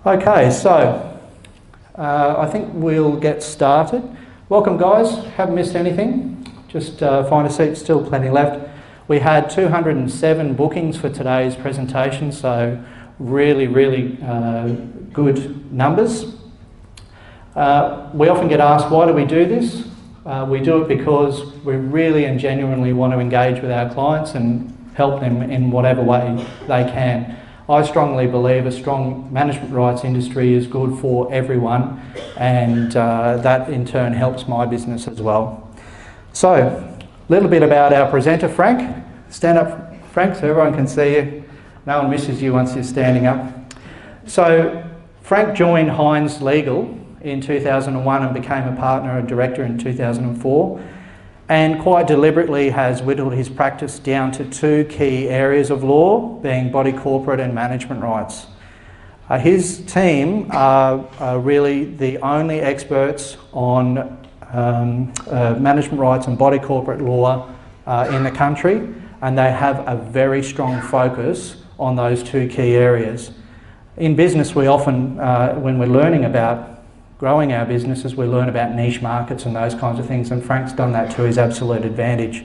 Okay, so I think we'll get started. Welcome guys, haven't missed anything. Just find a seat, still plenty left. We had 207 bookings for today's presentation, so really good numbers. We often get asked, why do we do this? We do it because we really and genuinely want to engage with our clients and help them in whatever way they can. I strongly believe a strong management rights industry is good for everyone, and that in turn helps my business as well. So, a little bit about our presenter, Frank. Stand up, Frank, so everyone can see you. No one misses you once you're standing up. So, Frank joined Hynes Legal in 2001 and became a partner and director in 2004, and quite deliberately has whittled his practice down to two key areas of law, being body corporate and management rights. His team are really the only experts on management rights and body corporate law in the country, and they have a very strong focus on those two key areas. In business, we often, when we're learning about growing our businesses, we learn about niche markets and those kinds of things, and Frank's done that to his absolute advantage.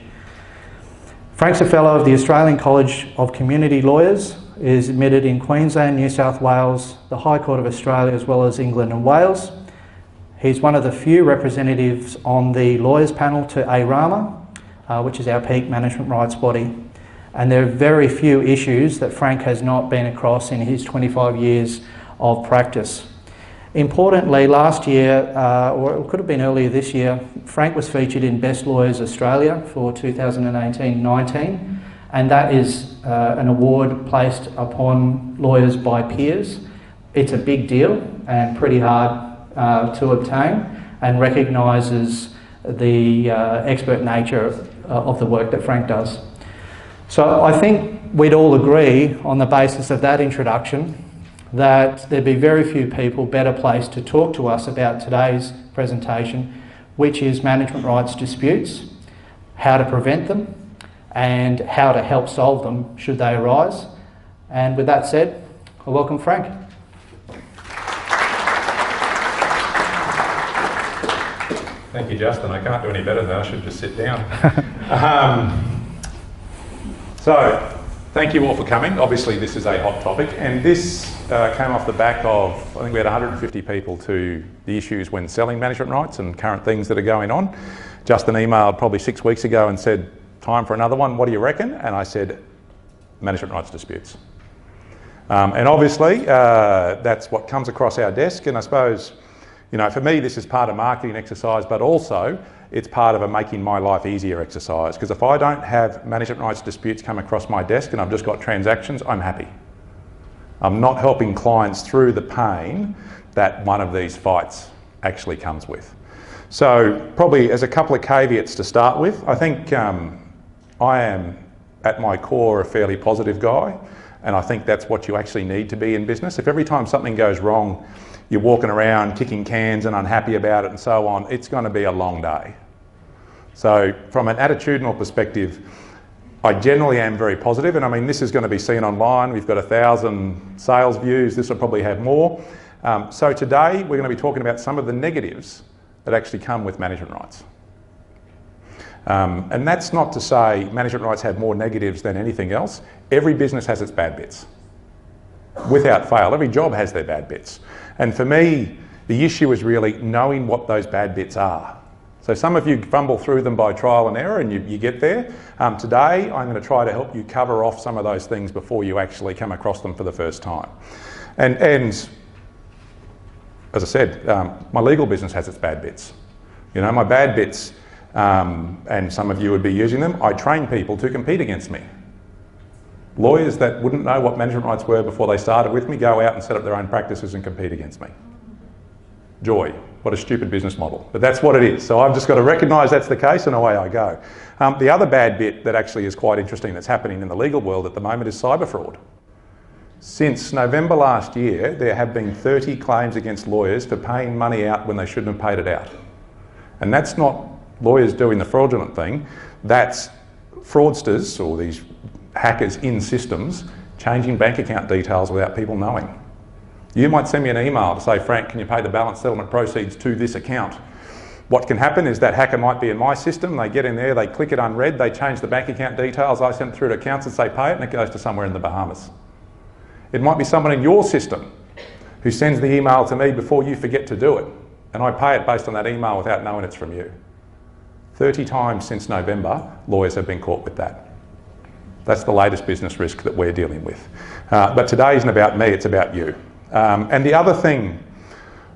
Frank's a fellow of the Australian College of Community Lawyers, is admitted in Queensland, New South Wales, the High Court of Australia, as well as England and Wales. He's one of the few representatives on the lawyers panel to ARAMA, which is our peak management rights body. And there are very few issues that Frank has not been across in his 25 years of practice. Importantly, last year, or it could have been earlier this year, Frank was featured in Best Lawyers Australia for 2018-19, and that is an award placed upon lawyers by peers. It's a big deal and pretty hard to obtain, and recognises the expert nature of the work that Frank does. So I think we'd all agree on the basis of that introduction that there'd be very few people better placed to talk to us about today's presentation, which is management rights disputes, how to prevent them, and how to help solve them should they arise. And with that said, I welcome Frank. Thank you, Justin. I can't do any better than that. I should just sit down. So, thank you all for coming. Obviously, this is a hot topic, and this came off the back of, I think we had 150 people to the issues when selling management rights and current things that are going on. Justin emailed probably 6 weeks ago and said, time for another one, what do you reckon? And I said, management rights disputes. And obviously, that's what comes across our desk, and I suppose, you know, for me, this is part of marketing exercise, but also it's part of a making my life easier exercise, because if I don't have management rights disputes come across my desk and I've just got transactions, I'm happy. I'm not helping clients through the pain that one of these fights actually comes with. So probably as a couple of caveats to start with, I think I am at my core a fairly positive guy, and I think that's what you actually need to be in business. If every time something goes wrong, you're walking around kicking cans and unhappy about it and so on, it's going to be a long day. So from an attitudinal perspective, I generally am very positive, and I mean, this is going to be seen online. We've got 1,000 sales views. This will probably have more. So today we're going to be talking about some of the negatives that actually come with management rights. And that's not to say management rights have more negatives than anything else. Every business has its bad bits. Without fail, every job has their bad bits. And for me, the issue is really knowing what those bad bits are. So some of you fumble through them by trial and error and you get there. Today, I'm going to try to help you cover off some of those things before you actually come across them for the first time. And as I said, my legal business has its bad bits. You know, my bad bits, and some of you would be using them, I train people to compete against me. Lawyers that wouldn't know what management rights were before they started with me go out and set up their own practices and compete against me. Joy. What a stupid business model. But that's what it is. So I've just got to recognise that's the case and away I go. The other bad bit that actually is quite interesting that's happening in the legal world at the moment is cyber fraud. Since November last year, there have been 30 claims against lawyers for paying money out when they shouldn't have paid it out. And that's not lawyers doing the fraudulent thing. That's fraudsters or these hackers in systems changing bank account details without people knowing. You might send me an email to say, Frank, can you pay the balance settlement proceeds to this account? What can happen is that hacker might be in my system, they get in there, they click it unread, they change the bank account details, I send it through to accounts and say pay it, and it goes to somewhere in the Bahamas. It might be someone in your system who sends the email to me before you forget to do it, and I pay it based on that email without knowing it's from you. 30 times since November, lawyers have been caught with that. That's the latest business risk that we're dealing with. But today isn't about me, it's about you. And the other thing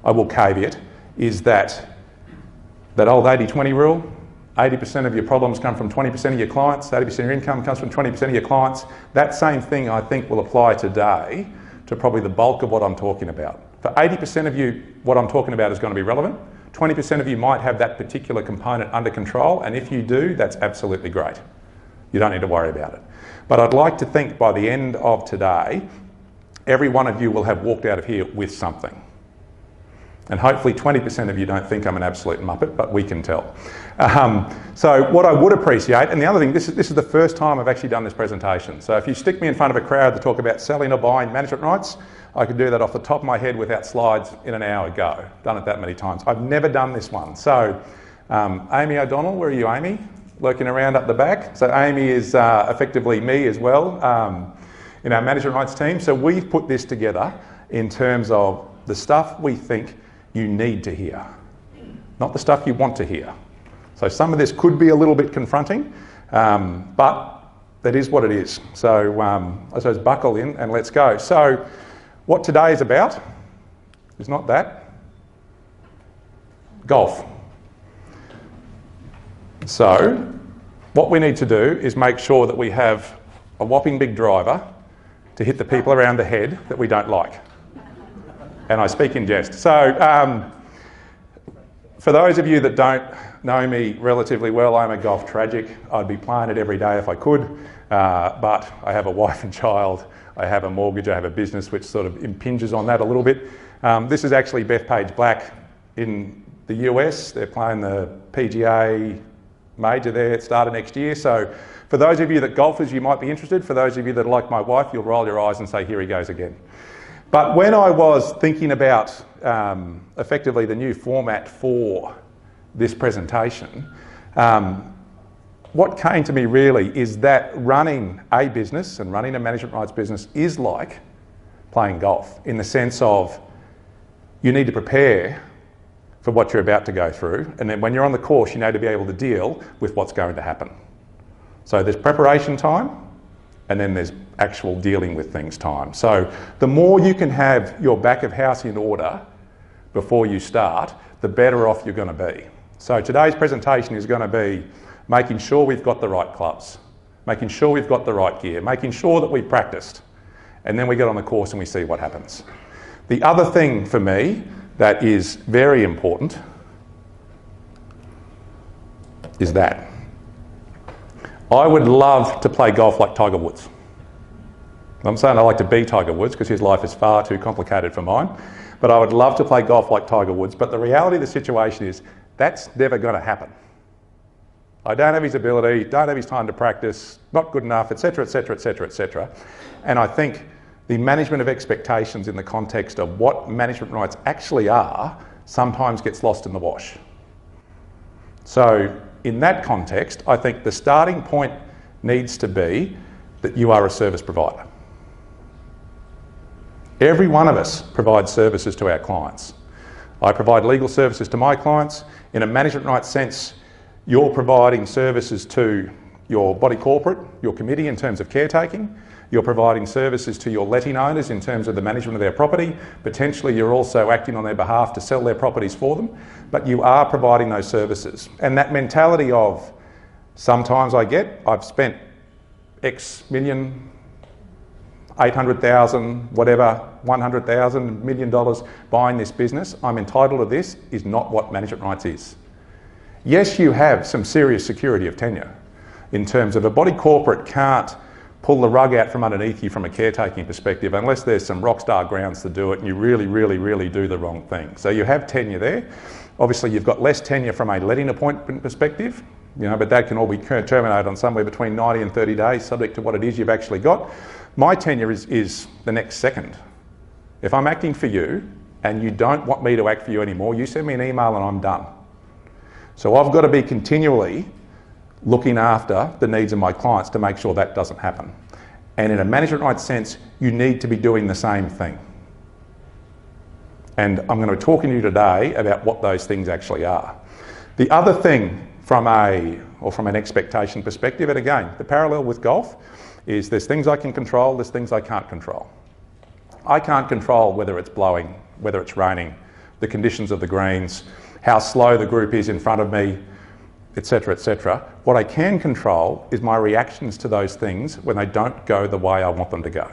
I will caveat is that old 80-20 rule, 80% of your problems come from 20% of your clients, 80% of your income comes from 20% of your clients. That same thing I think will apply today to probably the bulk of what I'm talking about. For 80% of you, what I'm talking about is going to be relevant. 20% of you might have that particular component under control, and if you do, that's absolutely great. You don't need to worry about it. But I'd like to think by the end of today, every one of you will have walked out of here with something. And hopefully 20% of you don't think I'm an absolute muppet, but we can tell. So what I would appreciate, and the other thing, this is the first time I've actually done this presentation. So if you stick me in front of a crowd to talk about selling or buying management rights, I could do that off the top of my head without slides in an hour ago. Done it that many times. I've never done this one. So Amy O'Donnell, where are you, Amy? Lurking around up the back. So Amy is effectively me as well in our management rights team. So we've put this together in terms of the stuff we think you need to hear, not the stuff you want to hear. So some of this could be a little bit confronting, but that is what it is. So I suppose buckle in and let's go. So what today is about is not that. Golf. So what we need to do is make sure that we have a whopping big driver to hit the people around the head that we don't like. And I speak in jest. So for those of you that don't know me relatively well, I'm a golf tragic. I'd be playing it every day if I could, but I have a wife and child, I have a mortgage, I have a business which sort of impinges on that a little bit. This is actually Bethpage Black in the US. They're playing the PGA major there at start of next year. So for those of you that golfers, you might be interested. For those of you that are like my wife, you'll roll your eyes and say, here he goes again. But when I was thinking about effectively the new format for this presentation, what came to me really is that running a business and running a management rights business is like playing golf in the sense of you need to prepare for what you're about to go through, and then when you're on the course you need to be able to deal with what's going to happen. So there's preparation time, and then there's actual dealing with things time. So the more you can have your back of house in order before you start, the better off you're going to be. So today's presentation is going to be making sure we've got the right clubs, making sure we've got the right gear, making sure that we've practiced, and then we get on the course and we see what happens. The other thing for me that is very important is that I would love to play golf like Tiger Woods. I'm saying I like to be Tiger Woods because his life is far too complicated for mine, but I would love to play golf like Tiger Woods. But the reality of the situation is that's never going to happen. I don't have his ability, don't have his time to practice, not good enough, etc., etc., etc., etc. And I think the management of expectations in the context of what management rights actually are sometimes gets lost in the wash. So in that context, I think the starting point needs to be that you are a service provider. Every one of us provides services to our clients. I provide legal services to my clients. In a management rights sense, you're providing services to your body corporate, your committee in terms of caretaking. You're providing services to your letting owners in terms of the management of their property. Potentially you're also acting on their behalf to sell their properties for them, but you are providing those services. And that mentality of sometimes I've spent X million, 800,000, whatever, 100,000, $1 million buying this business, I'm entitled to this, is not what management rights is. Yes, you have some serious security of tenure in terms of a body corporate can't pull the rug out from underneath you from a caretaking perspective unless there's some rock star grounds to do it and you really, really, really do the wrong thing. So you have tenure there. Obviously you've got less tenure from a letting appointment perspective, but that can all be terminated on somewhere between 90 and 30 days, subject to what it is you've actually got. My tenure is the next second. If I'm acting for you and you don't want me to act for you anymore, you send me an email and I'm done. So I've got to be continually looking after the needs of my clients to make sure that doesn't happen. And in a management rights sense, you need to be doing the same thing. And I'm going to be talking to you today about what those things actually are. The other thing from an expectation perspective, and again, the parallel with golf, is there's things I can control, there's things I can't control. I can't control whether it's blowing, whether it's raining, the conditions of the greens, how slow the group is in front of me, etc., etc. What I can control is my reactions to those things when they don't go the way I want them to go.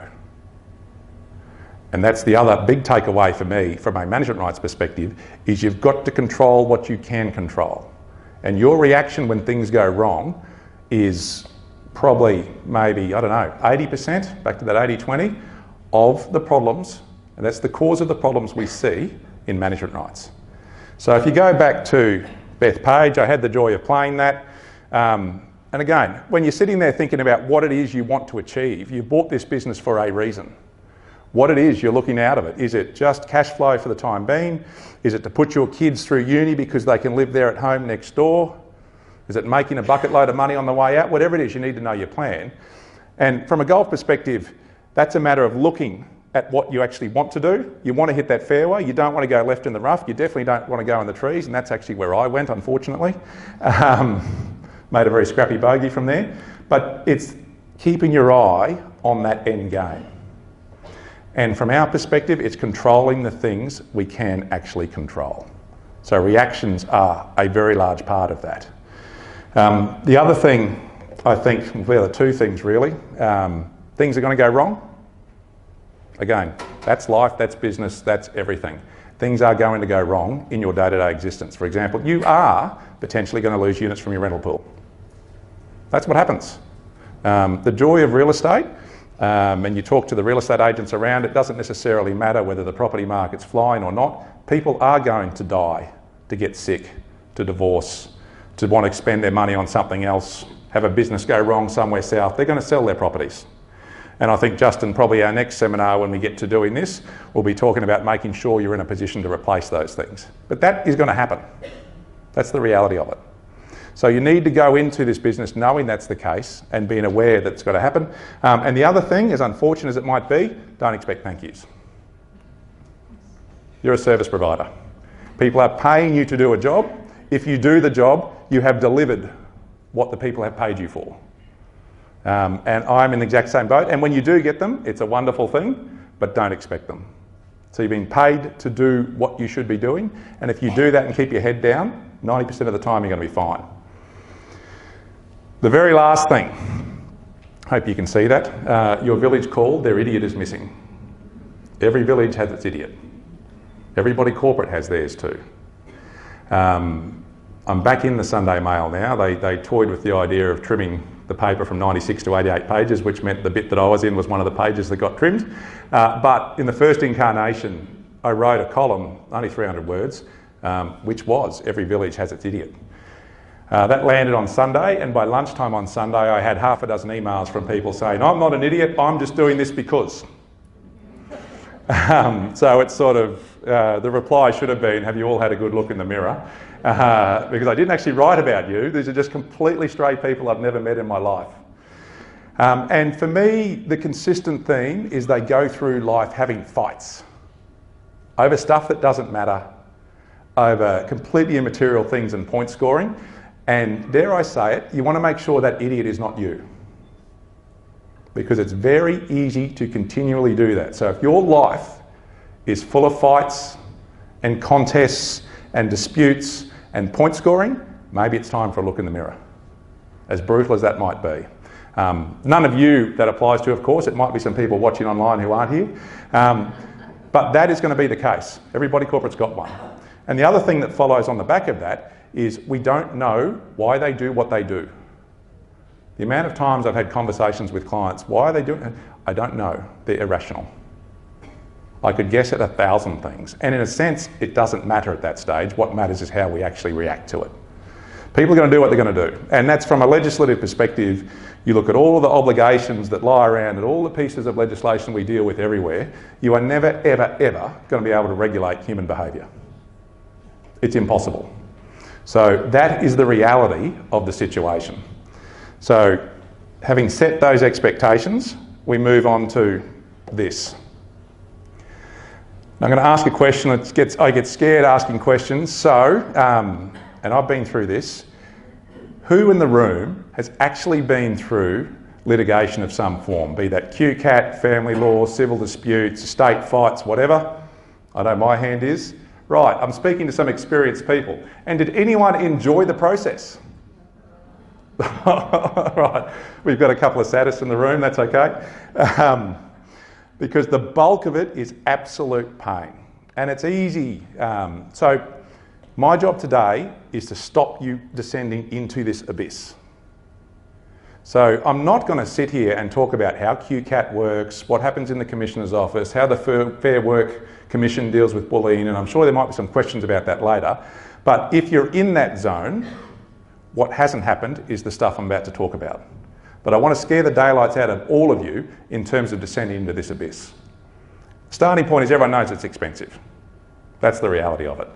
And that's the other big takeaway for me from a management rights perspective, is you've got to control what you can control. And your reaction when things go wrong is probably maybe, 80%, back to that 80-20, of the problems, and that's the cause of the problems we see in management rights. So if you go back to Beth Page, I had the joy of playing that. And again, when you're sitting there thinking about what it is you want to achieve, you bought this business for a reason. What it is you're looking out of it. Is it just cash flow for the time being? Is it to put your kids through uni because they can live there at home next door? Is it making a bucket load of money on the way out? Whatever it is, you need to know your plan. And from a golf perspective, that's a matter of looking at what you actually want to do. You want to hit that fairway. You don't want to go left in the rough. You definitely don't want to go in the trees, and that's actually where I went, unfortunately. Made a very scrappy bogey from there. But it's keeping your eye on that end game. And from our perspective, it's controlling the things we can actually control. So reactions are a very large part of that. The other thing, I think, well, the two things really, things are going to go wrong. Again, that's life, that's business, that's everything. Things are going to go wrong in your day-to-day existence. For example, you are potentially going to lose units from your rental pool. That's what happens. The joy of real estate, and you talk to the real estate agents around, it doesn't necessarily matter whether the property market's flying or not. People are going to die, to get sick, to divorce, to want to spend their money on something else, have a business go wrong somewhere south. They're going to sell their properties. And I think, Justin, probably our next seminar when we get to doing this, we'll be talking about making sure you're in a position to replace those things. But that is going to happen. That's the reality of it. So you need to go into this business knowing that's the case and being aware that it's got to happen. And the other thing, as unfortunate as it might be, don't expect thank yous. You're a service provider. People are paying you to do a job. If you do the job, you have delivered what the people have paid you for. And I'm in the exact same boat. And when you do get them, it's a wonderful thing, but don't expect them. So you're being paid to do what you should be doing. And if you do that and keep your head down, 90% of the time you're going to be fine. The very last thing, hope you can see that, your village call, their idiot is missing. Every village has its idiot. Everybody corporate has theirs too. I'm back in the Sunday Mail now. They toyed with the idea of trimming the paper from 96 to 88 pages, which meant the bit that I was in was one of the pages that got trimmed. But in the first incarnation, I wrote a column, only 300 words, which was every village has its idiot. That landed on Sunday, and by lunchtime on Sunday, I had half a dozen emails from people saying, I'm not an idiot, I'm just doing this because. So it's sort of, the reply should have been, have you all had a good look in the mirror? Because I didn't actually write about you. These are just completely stray people I've never met in my life. And for me, the consistent theme is they go through life having fights over stuff that doesn't matter, over completely immaterial things and point scoring. And dare I say it, you want to make sure that idiot is not you. Because it's very easy to continually do that. So if your life is full of fights and contests and disputes and point scoring, maybe it's time for a look in the mirror, as brutal as that might be. None of you that applies to, of course. It might be some people watching online who aren't here. But that is going to be the case. Everybody corporate's got one. And the other thing that follows on the back of that is we don't know why they do what they do. The amount of times I've had conversations with clients, why are they doing it? I don't know. They're irrational. I could guess at 1,000 things. And in a sense, it doesn't matter at that stage. What matters is how we actually react to it. People are going to do what they're going to do. And that's from a legislative perspective. You look at all of the obligations that lie around and all the pieces of legislation we deal with everywhere, you are never, ever, ever going to be able to regulate human behaviour. It's impossible. So that is the reality of the situation. So having set those expectations, we move on to this. I'm going to ask a question. I get scared asking questions. So, and I've been through this. Who in the room has actually been through litigation of some form, be that QCAT, family law, civil disputes, estate fights, whatever? I know my hand is. Right, I'm speaking to some experienced people. And did anyone enjoy the process? Right, we've got a couple of sadists in the room, that's okay. Because the bulk of it is absolute pain. And it's easy. So my job today is to stop you descending into this abyss. So I'm not going to sit here and talk about how QCAT works, what happens in the Commissioner's office, how the Fair Work Commission deals with bullying, and I'm sure there might be some questions about that later. But if you're in that zone, what hasn't happened is the stuff I'm about to talk about. But I want to scare the daylights out of all of you in terms of descending into this abyss. Starting point is everyone knows it's expensive. That's the reality of it.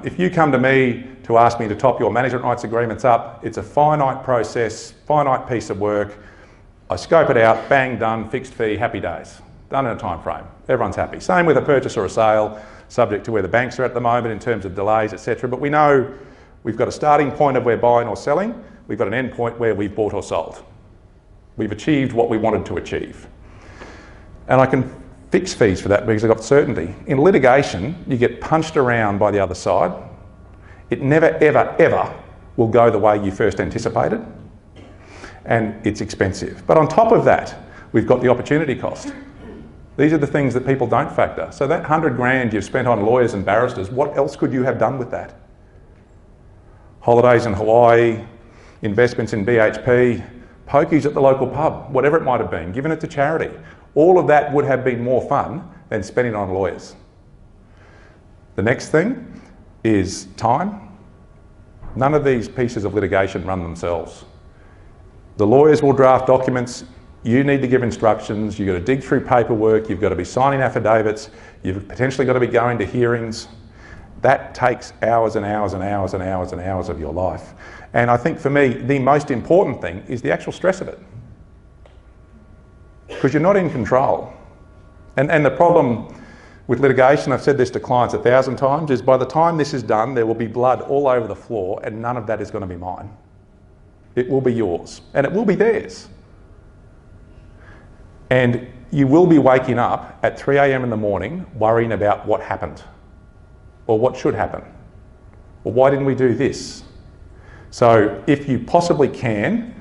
If you come to me to ask me to top your management rights agreements up, it's a finite process, finite piece of work. I scope it out, bang, done, fixed fee, happy days. Done in a time frame. Everyone's happy. Same with a purchase or a sale, subject to where the banks are at the moment in terms of delays, etc. But we know we've got a starting point of we're buying or selling. We've got an end point where we've bought or sold. We've achieved what we wanted to achieve. And I can fix fees for that because I've got certainty. In litigation, you get punched around by the other side. It never, ever, ever will go the way you first anticipated. And it's expensive. But on top of that, we've got the opportunity cost. These are the things that people don't factor. So that 100 grand you've spent on lawyers and barristers, what else could you have done with that? Holidays in Hawaii, investments in BHP, pokies at the local pub, whatever it might have been, given it to charity. All of that would have been more fun than spending on lawyers. The next thing is time. None of these pieces of litigation run themselves. The lawyers will draft documents. You need to give instructions. You've got to dig through paperwork. You've got to be signing affidavits. You've potentially got to be going to hearings. That takes hours and hours and hours and hours and hours of your life. And I think for me, the most important thing is the actual stress of it. Because you're not in control. And the problem with litigation, I've said this to clients 1,000 times, is by the time this is done, there will be blood all over the floor and none of that is going to be mine. It will be yours and it will be theirs. And you will be waking up at 3 a.m. in the morning worrying about what happened or what should happen. Or why didn't we do this? So if you possibly can,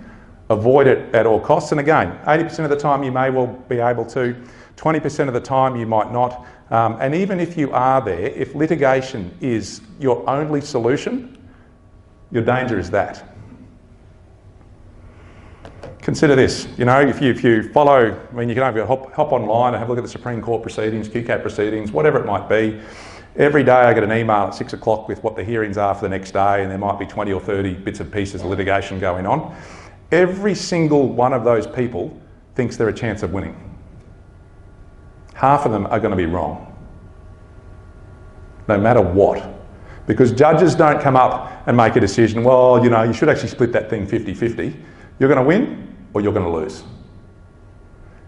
avoid it at all costs. And again, 80% of the time you may well be able to, 20% of the time you might not. And even if you are there, if litigation is your only solution, your danger is that. Consider this, you know, if you follow, I mean, you can either hop online and have a look at the Supreme Court proceedings, QCAT proceedings, whatever it might be. Every day I get an email at 6 o'clock with what the hearings are for the next day, and there might be 20 or 30 bits and pieces of litigation going on. Every single one of those people thinks they're a chance of winning. Half of them are going to be wrong, no matter what. Because judges don't come up and make a decision, well, you know, you should actually split that thing 50-50. You're going to win or you're going to lose.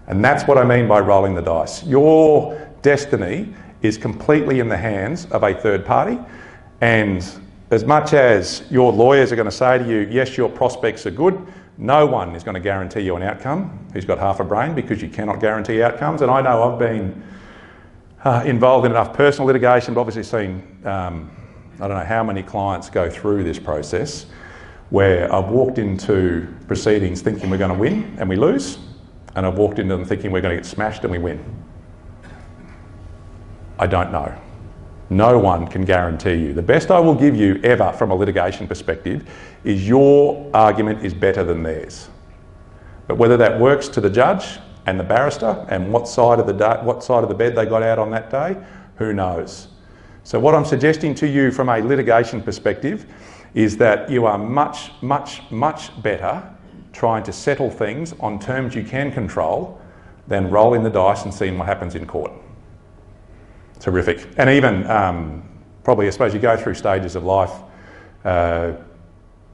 And that's what I mean by rolling the dice. Your destiny is completely in the hands of a third party. And as much as your lawyers are going to say to you, yes, your prospects are good, no one is going to guarantee you an outcome who's got half a brain, because you cannot guarantee outcomes. And I know I've been involved in enough personal litigation, but obviously seen, I don't know how many clients go through this process where I've walked into proceedings thinking we're going to win and we lose, and I've walked into them thinking we're going to get smashed and we win. I don't know. No one can guarantee you. The best I will give you ever from a litigation perspective is your argument is better than theirs. But whether that works to the judge and the barrister and what side of the bed they got out on that day, who knows? So what I'm suggesting to you from a litigation perspective is that you are much, much, much better trying to settle things on terms you can control than rolling the dice and seeing what happens in court. Terrific. And even probably, I suppose you go through stages of life. I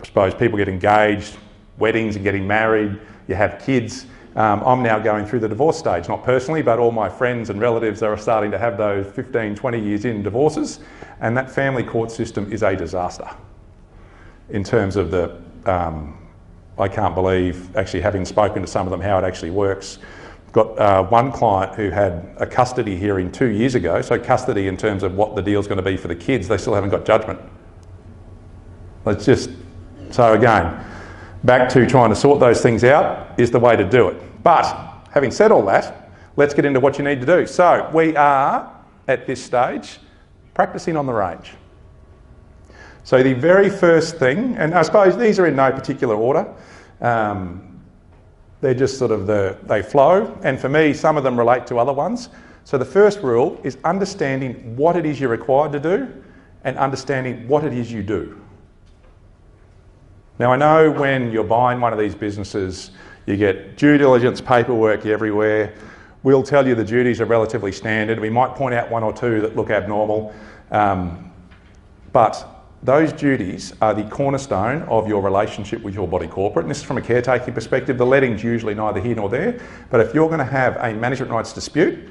suppose people get engaged, weddings and getting married, you have kids. I'm now going through the divorce stage, not personally, but all my friends and relatives are starting to have those 15, 20 years in divorces, and that family court system is a disaster in terms of the, I can't believe, actually having spoken to some of them, how it actually works. Got one client who had a custody hearing 2 years ago, so custody in terms of what the deal's going to be for the kids, they still haven't got judgment. It's just, so again, back to trying to sort those things out is the way to do it. But having said all that, let's get into what you need to do. So we are, at this stage, practicing on the range. So the very first thing, and I suppose these are in no particular order, they're just sort of they flow, and for me, some of them relate to other ones. So the first rule is understanding what it is you're required to do and understanding what it is you do. Now I know when you're buying one of these businesses, you get due diligence paperwork everywhere. We'll tell you the duties are relatively standard. We might point out one or two that look abnormal, but those duties are the cornerstone of your relationship with your body corporate. And this is from a caretaking perspective. The letting's usually neither here nor there, but if you're going to have a management rights dispute,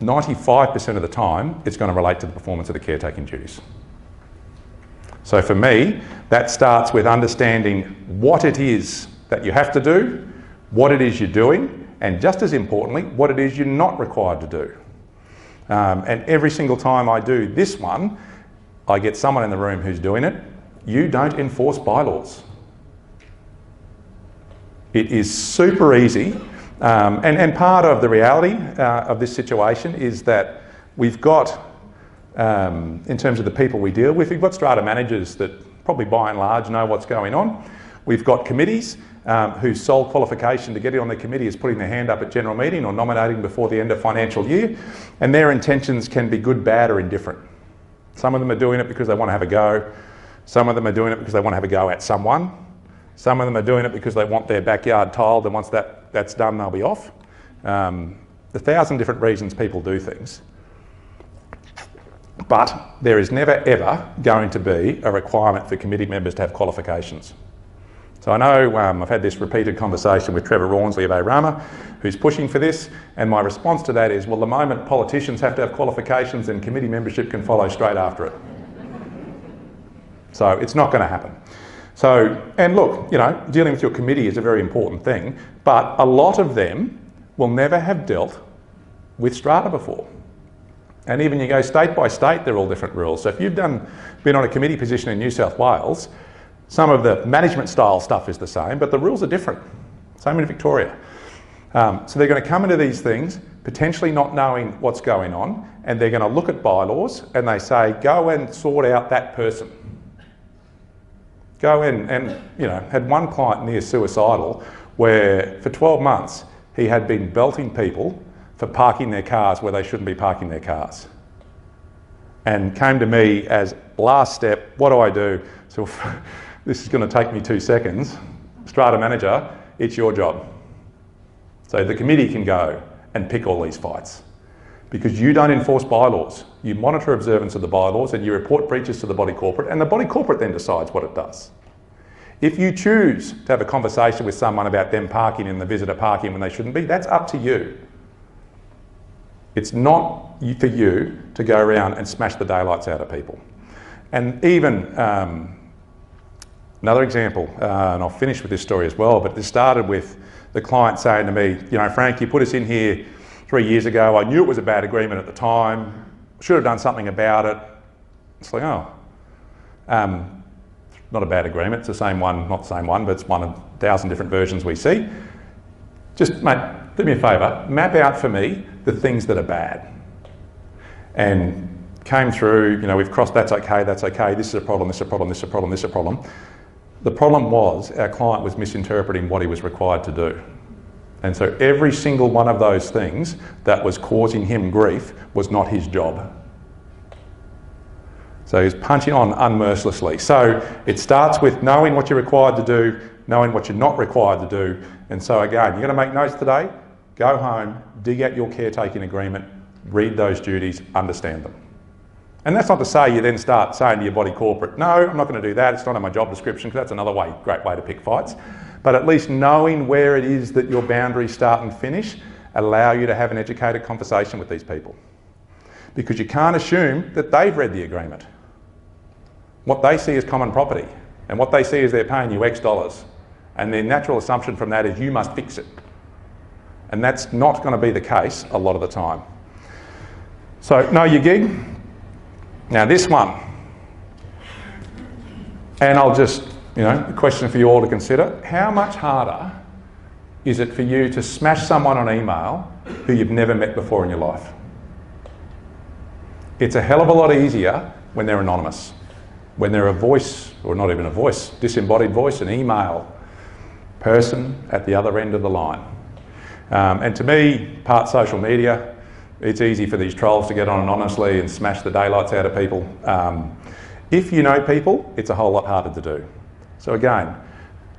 95% of the time, it's going to relate to the performance of the caretaking duties. So for me, that starts with understanding what it is that you have to do, what it is you're doing, and just as importantly, what it is you're not required to do. And every single time I do this one, I get someone in the room who's doing it. You don't enforce bylaws. It is super easy. And part of the reality of this situation is that we've got, in terms of the people we deal with, we've got strata managers that probably by and large know what's going on. We've got committees whose sole qualification to get it on the committee is putting their hand up at general meeting or nominating before the end of financial year, and their intentions can be good, bad or indifferent. Some of them are doing it because they want to have a go. Some of them are doing it because they want to have a go at someone. Some of them are doing it because they want their backyard tiled, and once that's done, they'll be off. The 1,000 different reasons people do things. But there is never ever going to be a requirement for committee members to have qualifications. So I know I've had this repeated conversation with Trevor Rawnsley of ARAMA, who's pushing for this, and my response to that is, well, the moment politicians have to have qualifications, then committee membership can follow straight after it. So it's not going to happen. So, and look, you know, dealing with your committee is a very important thing, but a lot of them will never have dealt with strata before. And even you go state by state, they're all different rules. So if you've been on a committee position in New South Wales, some of the management style stuff is the same, but the rules are different. Same in Victoria. So they're going to come into these things potentially not knowing what's going on, and they're going to look at bylaws and they say, go and sort out that person. Go in, and you know, had one client near suicidal where for 12 months he had been belting people for parking their cars where they shouldn't be parking their cars. And came to me as last step, what do I do? So this is going to take me 2 seconds. Strata manager, it's your job. So the committee can go and pick all these fights because you don't enforce bylaws. You monitor observance of the bylaws and you report breaches to the body corporate, and the body corporate then decides what it does. If you choose to have a conversation with someone about them parking in the visitor parking when they shouldn't be, that's up to you. It's not for you to go around and smash the daylights out of people. And even another example, and I'll finish with this story as well, but this started with the client saying to me, you know, Frank, you put us in here 3 years ago. I knew it was a bad agreement at the time. Should have done something about it. It's like, oh, not a bad agreement. It's the same one, not the same one, but it's one of 1,000 different versions we see. Just, mate, do me a favour, map out for me the things that are bad. And came through, you know, we've crossed that's okay, this is a problem, this is a problem, this is a problem, this is a problem. The problem was our client was misinterpreting what he was required to do. And so every single one of those things that was causing him grief was not his job. So he's punching on unmercilessly. So it starts with knowing what you're required to do, knowing what you're not required to do. And so again, you're going to make notes today, go home, dig out your caretaking agreement, read those duties, understand them. And that's not to say you then start saying to your body corporate, no, I'm not going to do that, it's not in my job description, because that's another great way to pick fights. But at least knowing where it is that your boundaries start and finish allow you to have an educated conversation with these people. Because you can't assume that they've read the agreement. What they see is common property, and what they see is they're paying you X dollars. And their natural assumption from that is you must fix it. And that's not going to be the case a lot of the time. So know your gig. Now this one, and I'll just, a question for you all to consider. How much harder is it for you to smash someone on email who you've never met before in your life? It's a hell of a lot easier when they're anonymous. When they're a voice, or not even a voice, disembodied voice, an email person at the other end of the line. And to me, part social media, it's easy for these trolls to get on anonymously and smash the daylights out of people. If you know people, it's a whole lot harder to do. So again,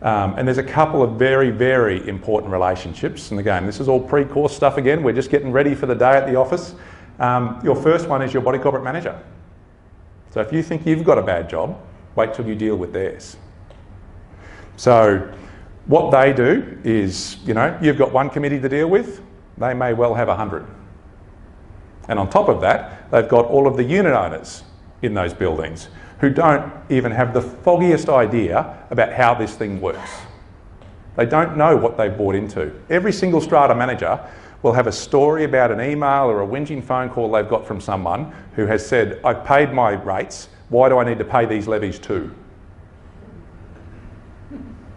and there's a couple of very, very important relationships. And again, this is all pre-course stuff again. We're just getting ready for the day at the office. Your first one is your body corporate manager. So if you think you've got a bad job, wait till you deal with theirs. So what they do is, you've got one committee to deal with, they may well have 100. And on top of that, they've got all of the unit owners in those buildings who don't even have the foggiest idea about how this thing works. They don't know what they've bought into. Every single strata manager will have a story about an email or a whinging phone call they've got from someone who has said, I've paid my rates, why do I need to pay these levies too?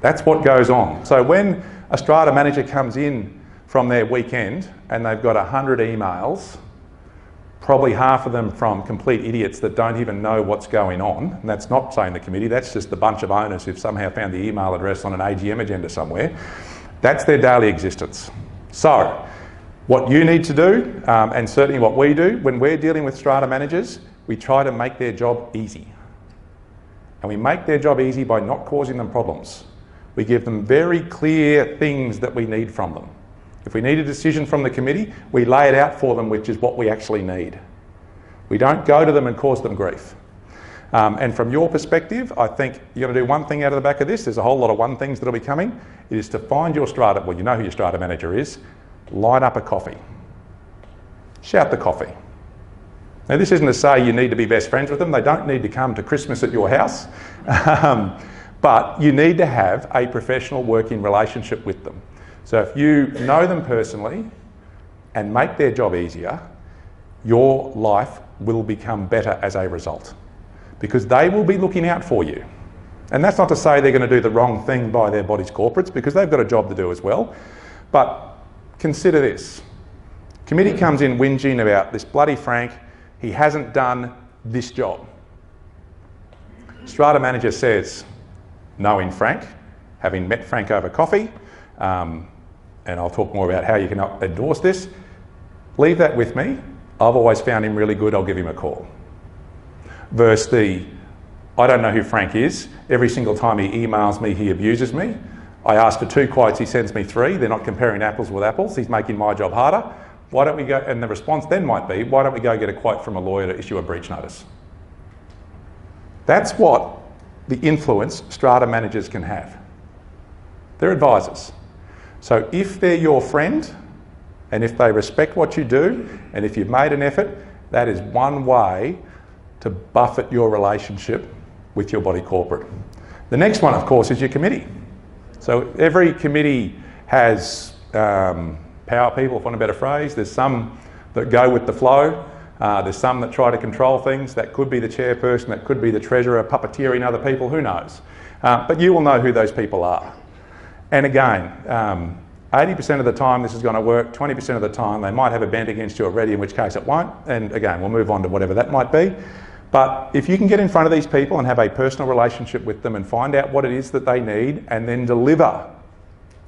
That's what goes on. So when a strata manager comes in from their weekend and they've got 100 emails, probably half of them from complete idiots that don't even know what's going on, and that's not saying the committee, that's just a bunch of owners who've somehow found the email address on an AGM agenda somewhere, that's their daily existence. So, what you need to do, and certainly what we do, when we're dealing with strata managers, we try to make their job easy. And we make their job easy by not causing them problems. We give them very clear things that we need from them. If we need a decision from the committee, we lay it out for them, which is what we actually need. We don't go to them and cause them grief. And from your perspective, I think you're going to do one thing out of the back of this. There's a whole lot of one things that'll be coming. It is to find your strata, well, you know who your strata manager is, line up a coffee. Shout the coffee. Now this isn't to say you need to be best friends with them. They don't need to come to Christmas at your house. But you need to have a professional working relationship with them. So if you know them personally and make their job easier, your life will become better as a result. Because they will be looking out for you. And that's not to say they're going to do the wrong thing by their body's corporates, because they've got a job to do as well. But consider this. Committee comes in whinging about this bloody Frank, he hasn't done this job. Strata manager says, knowing Frank, having met Frank over coffee, and I'll talk more about how you can endorse this, leave that with me. I've always found him really good, I'll give him a call. Versus the, I don't know who Frank is, every single time he emails me, he abuses me. I ask for 2 quotes, he sends me 3. They're not comparing apples with apples. He's making my job harder. Why don't we go, and the response then might be, why don't we go get a quote from a lawyer to issue a breach notice? That's what the influence strata managers can have. They're advisors. So if they're your friend, and if they respect what you do, and if you've made an effort, that is one way to buffet your relationship with your body corporate. The next one, of course, is your committee. So every committee has power people, for want of a better phrase. There's some that go with the flow. There's some that try to control things. That could be the chairperson, that could be the treasurer, puppeteering other people, who knows. But you will know who those people are. And again, 80% of the time this is going to work, 20% of the time they might have a bent against you already, in which case it won't. And again, we'll move on to whatever that might be. But if you can get in front of these people and have a personal relationship with them and find out what it is that they need and then deliver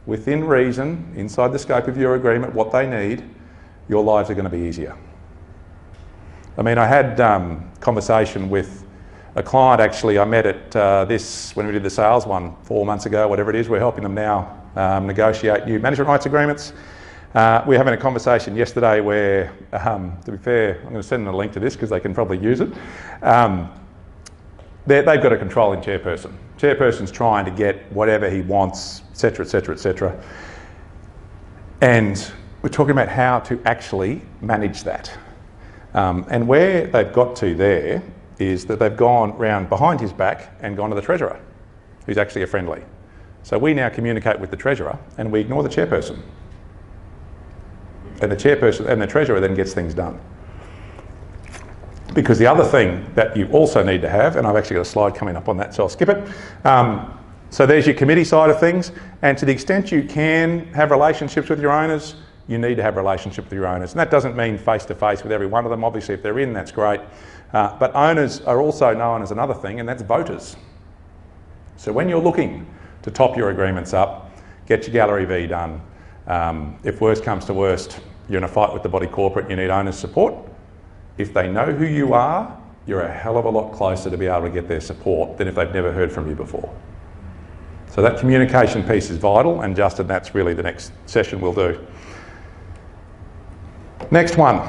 within reason, inside the scope of your agreement, what they need, your lives are going to be easier. I mean, I had conversation with A client actually, I met at this, when we did the sales one 4 months ago, whatever it is, we're helping them now negotiate new management rights agreements. We were having a conversation yesterday where, to be fair, I'm going to send them a link to this because they can probably use it. They've got a controlling chairperson. Chairperson's trying to get whatever he wants, etc., etc., etc. And we're talking about how to actually manage that. And where they've got to there is that they've gone round behind his back and gone to the treasurer, who's actually a friendly. So we now communicate with the treasurer and we ignore the chairperson. And the chairperson and the treasurer then gets things done. Because the other thing that you also need to have, and I've actually got a slide coming up on that, so I'll skip it. So there's your committee side of things, and to the extent you can have relationships with your owners, you need to have a relationship with your owners. And that doesn't mean face-to-face with every one of them. Obviously, if they're in, that's great. But owners are also known as another thing, and that's voters. So when you're looking to top your agreements up, get your Gallery V done. If worst comes to worst, you're in a fight with the body corporate, you need owners' support. If they know who you are, you're a hell of a lot closer to be able to get their support than if they've never heard from you before. So that communication piece is vital, and Justin, that's really the next session we'll do. Next one.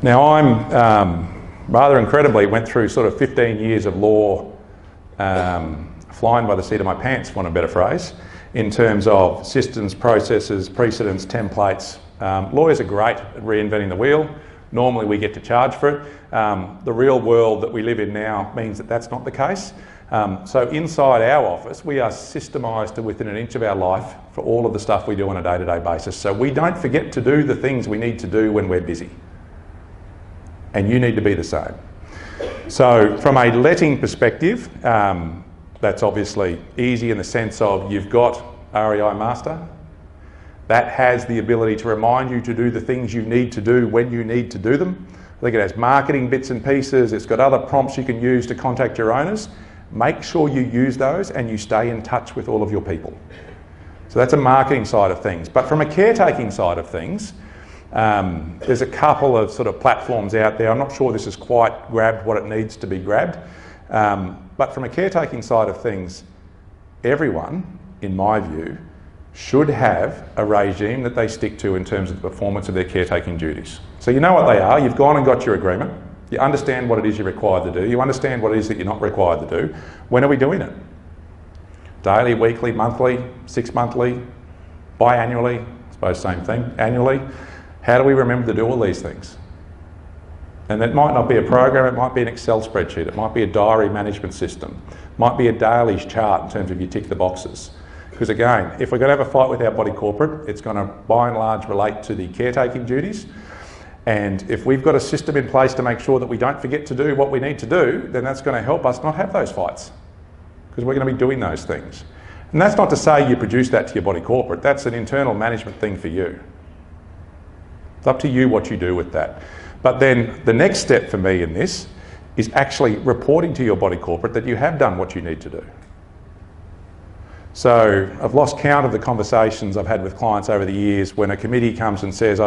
Now I'm rather incredibly went through sort of 15 years of law flying by the seat of my pants, for want of a better phrase, in terms of systems, processes, precedents, templates. Lawyers are great at reinventing the wheel. Normally we get to charge for it. The real world that we live in now means that that's not the case. So inside our office, we are systemised to within an inch of our life for all of the stuff we do on a day-to-day basis. So we don't forget to do the things we need to do when we're busy. And you need to be the same. So from a letting perspective, that's obviously easy in the sense of you've got REI Master. That has the ability to remind you to do the things you need to do when you need to do them. I think it has marketing bits and pieces. It's got other prompts you can use to contact your owners. Make sure you use those and you stay in touch with all of your people. So that's a marketing side of things. But from a caretaking side of things, there's a couple of sort of platforms out there. I'm not sure this has quite grabbed what it needs to be grabbed. But from a caretaking side of things, everyone, in my view, should have a regime that they stick to in terms of the performance of their caretaking duties. So you know what they are. You've gone and got your agreement. You understand what it is you're required to do. You understand what it is that you're not required to do. When are we doing it? Daily, weekly, monthly, 6 monthly, biannually, I suppose same thing, annually. How do we remember to do all these things? And that might not be a program, it might be an Excel spreadsheet, it might be a diary management system, it might be a daily chart in terms of you tick the boxes. Because again, if we're going to have a fight with our body corporate, it's going to by and large relate to the caretaking duties. And if we've got a system in place to make sure that we don't forget to do what we need to do, then that's going to help us not have those fights. Because we're going to be doing those things. And that's not to say you produce that to your body corporate, that's an internal management thing for you. It's up to you what you do with that. But then the next step for me in this is actually reporting to your body corporate that you have done what you need to do. So I've lost count of the conversations I've had with clients over the years when a committee comes and says,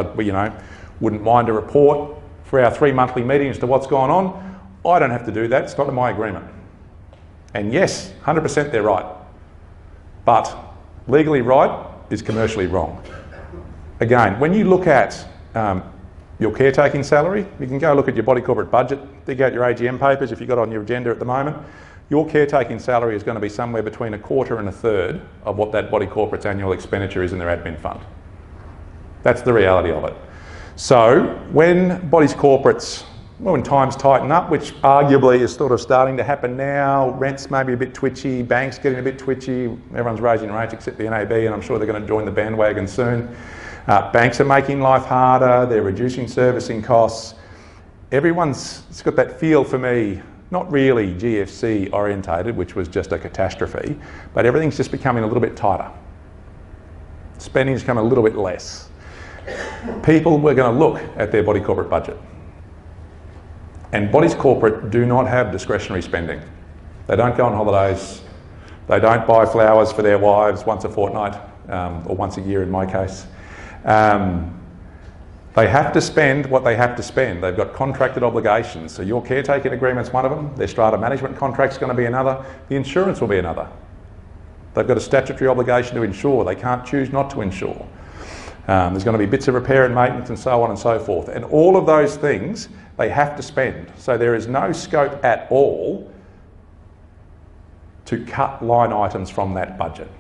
wouldn't mind a report for our 3 monthly meetings to what's gone on. I don't have to do that, it's not in my agreement. And yes, 100% they're right. But legally right is commercially wrong. Again, when you look at your caretaking salary, you can go look at your body corporate budget, dig out your AGM papers if you've got it on your agenda at the moment. Your caretaking salary is going to be somewhere between a quarter and a third of what that body corporate's annual expenditure is in their admin fund. That's the reality of it. So when bodies corporates, when times tighten up, which arguably is sort of starting to happen now, rents may be a bit twitchy, banks getting a bit twitchy, everyone's raising rates except the NAB, and I'm sure they're going to join the bandwagon soon. Banks are making life harder, they're reducing servicing costs. Everyone's got that feel for me, not really GFC orientated, which was just a catastrophe, but everything's just becoming a little bit tighter. Spending's become a little bit less. People were going to look at their body corporate budget. And bodies corporate do not have discretionary spending. They don't go on holidays. They don't buy flowers for their wives once a fortnight, or once a year in my case. They have to spend what they have to spend. They've got contracted obligations. So your caretaking agreement's one of them, their strata management contract's going to be another, the insurance will be another. They've got a statutory obligation to insure. They can't choose not to insure. There's going to be bits of repair and maintenance and so on and so forth. And all of those things they have to spend. So there is no scope at all to cut line items from that budget,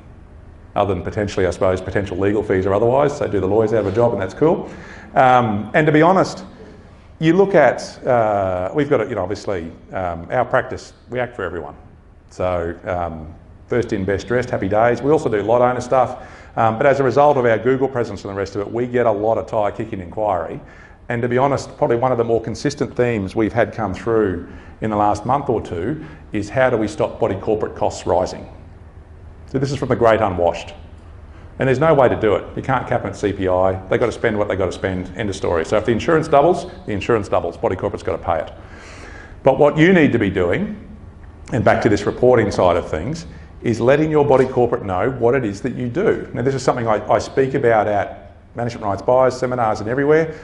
other than potentially, I suppose, potential legal fees or otherwise. So do the lawyers have a job, and that's cool. And to be honest, you look at, we've got, obviously, our practice, we act for everyone. So first in, best dressed, happy days. We also do lot owner stuff. But as a result of our Google presence and the rest of it, we get a lot of tyre kicking inquiry. And to be honest, probably one of the more consistent themes we've had come through in the last month or two is how do we stop body corporate costs rising? So this is from the great unwashed. And there's no way to do it. You can't cap it at CPI. They've got to spend what they've got to spend, end of story. So if the insurance doubles, the insurance doubles. Body corporate's got to pay it. But what you need to be doing, and back to this reporting side of things, is letting your body corporate know what it is that you do. Now this is something I speak about at management rights buyers, seminars and everywhere.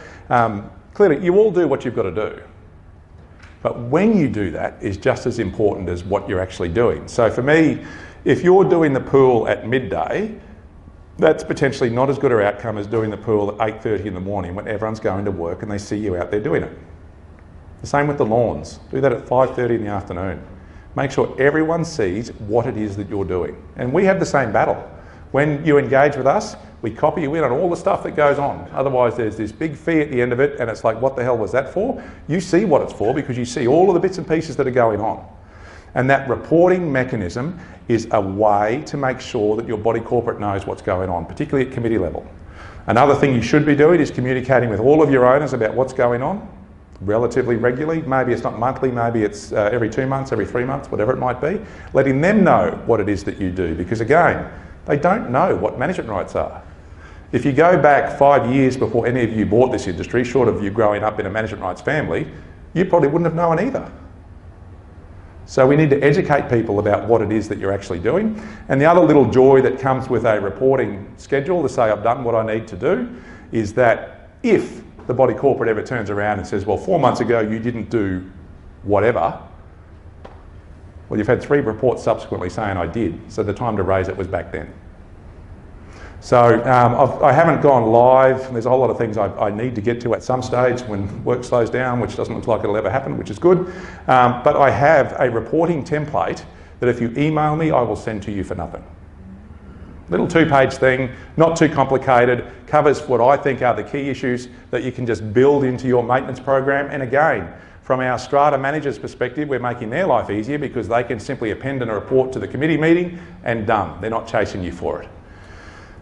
Clearly you all do what you've got to do. But when you do that is just as important as what you're actually doing. So for me, if you're doing the pool at midday, that's potentially not as good an outcome as doing the pool at 8:30 in the morning when everyone's going to work and they see you out there doing it. The same with the lawns. Do that at 5:30 in the afternoon. Make sure everyone sees what it is that you're doing. And we have the same battle. When you engage with us, we copy you in on all the stuff that goes on. Otherwise there's this big fee at the end of it and it's like, what the hell was that for? You see what it's for because you see all of the bits and pieces that are going on. And that reporting mechanism is a way to make sure that your body corporate knows what's going on, particularly at committee level. Another thing you should be doing is communicating with all of your owners about what's going on relatively regularly. Maybe it's not monthly, maybe it's every 2 months, every 3 months, whatever it might be. Letting them know what it is that you do because again, they don't know what management rights are. If you go back 5 years before any of you bought this industry, short of you growing up in a management rights family, you probably wouldn't have known either. So we need to educate people about what it is that you're actually doing. And the other little joy that comes with a reporting schedule to say I've done what I need to do is that if the body corporate ever turns around and says, well, 4 months ago you didn't do whatever, well, you've had 3 reports subsequently saying I did, so the time to raise it was back then. So I haven't gone live. There's a whole lot of things I need to get to at some stage when work slows down, which doesn't look like it'll ever happen, which is good. But I have a reporting template that if you email me, I will send to you for nothing. Little 2-page thing, not too complicated, covers what I think are the key issues that you can just build into your maintenance program. And again, from our strata managers' perspective, we're making their life easier because they can simply append in a report to the committee meeting and done. They're not chasing you for it.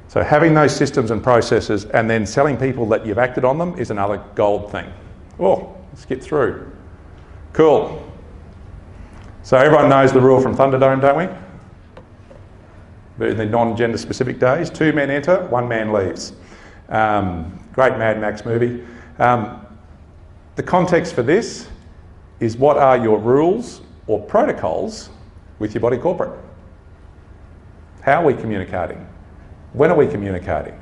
So having those systems and processes and then telling people that you've acted on them is another gold thing. Oh, let's get through. Cool. So everyone knows the rule from Thunderdome, don't we? The non-gender specific days. 2 men enter, 1 man leaves. Great Mad Max movie. The context for this is what are your rules or protocols with your body corporate? How are we communicating? When are we communicating?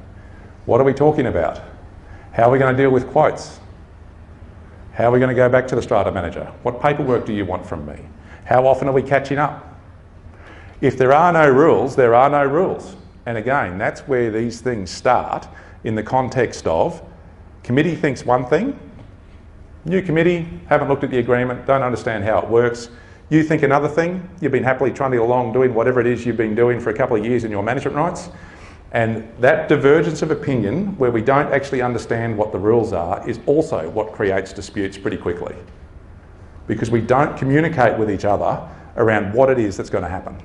What are we talking about? How are we going to deal with quotes? How are we going to go back to the strata manager? What paperwork do you want from me? How often are we catching up? If there are no rules, there are no rules. And again, that's where these things start in the context of committee thinks one thing, new committee, haven't looked at the agreement, don't understand how it works. You think another thing, you've been happily trundling along doing whatever it is you've been doing for a couple of years in your management rights. And that divergence of opinion, where we don't actually understand what the rules are, is also what creates disputes pretty quickly. Because we don't communicate with each other around what it is that's going to happen.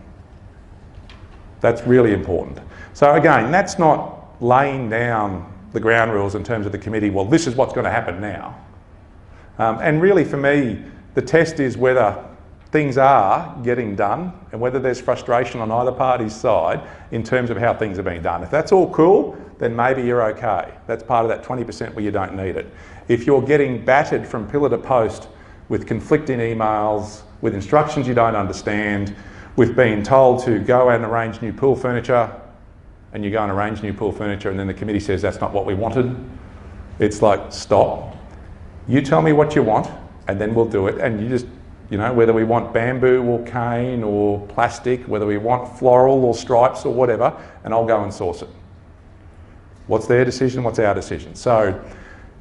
That's really important. So again, that's not laying down the ground rules in terms of the committee, well, this is what's going to happen now. And really for me, the test is whether things are getting done and whether there's frustration on either party's side in terms of how things are being done. If that's all cool, then maybe you're okay. That's part of that 20% where you don't need it. If you're getting battered from pillar to post with conflicting emails, with instructions you don't understand, with being told to go and arrange new pool furniture, and you go and arrange new pool furniture and then the committee says that's not what we wanted, It's like, stop, you tell me what you want and then we'll do it. And you just, you know, whether we want bamboo or cane or plastic, whether we want floral or stripes or whatever, and I'll go and source it. What's their decision? What's our decision? So,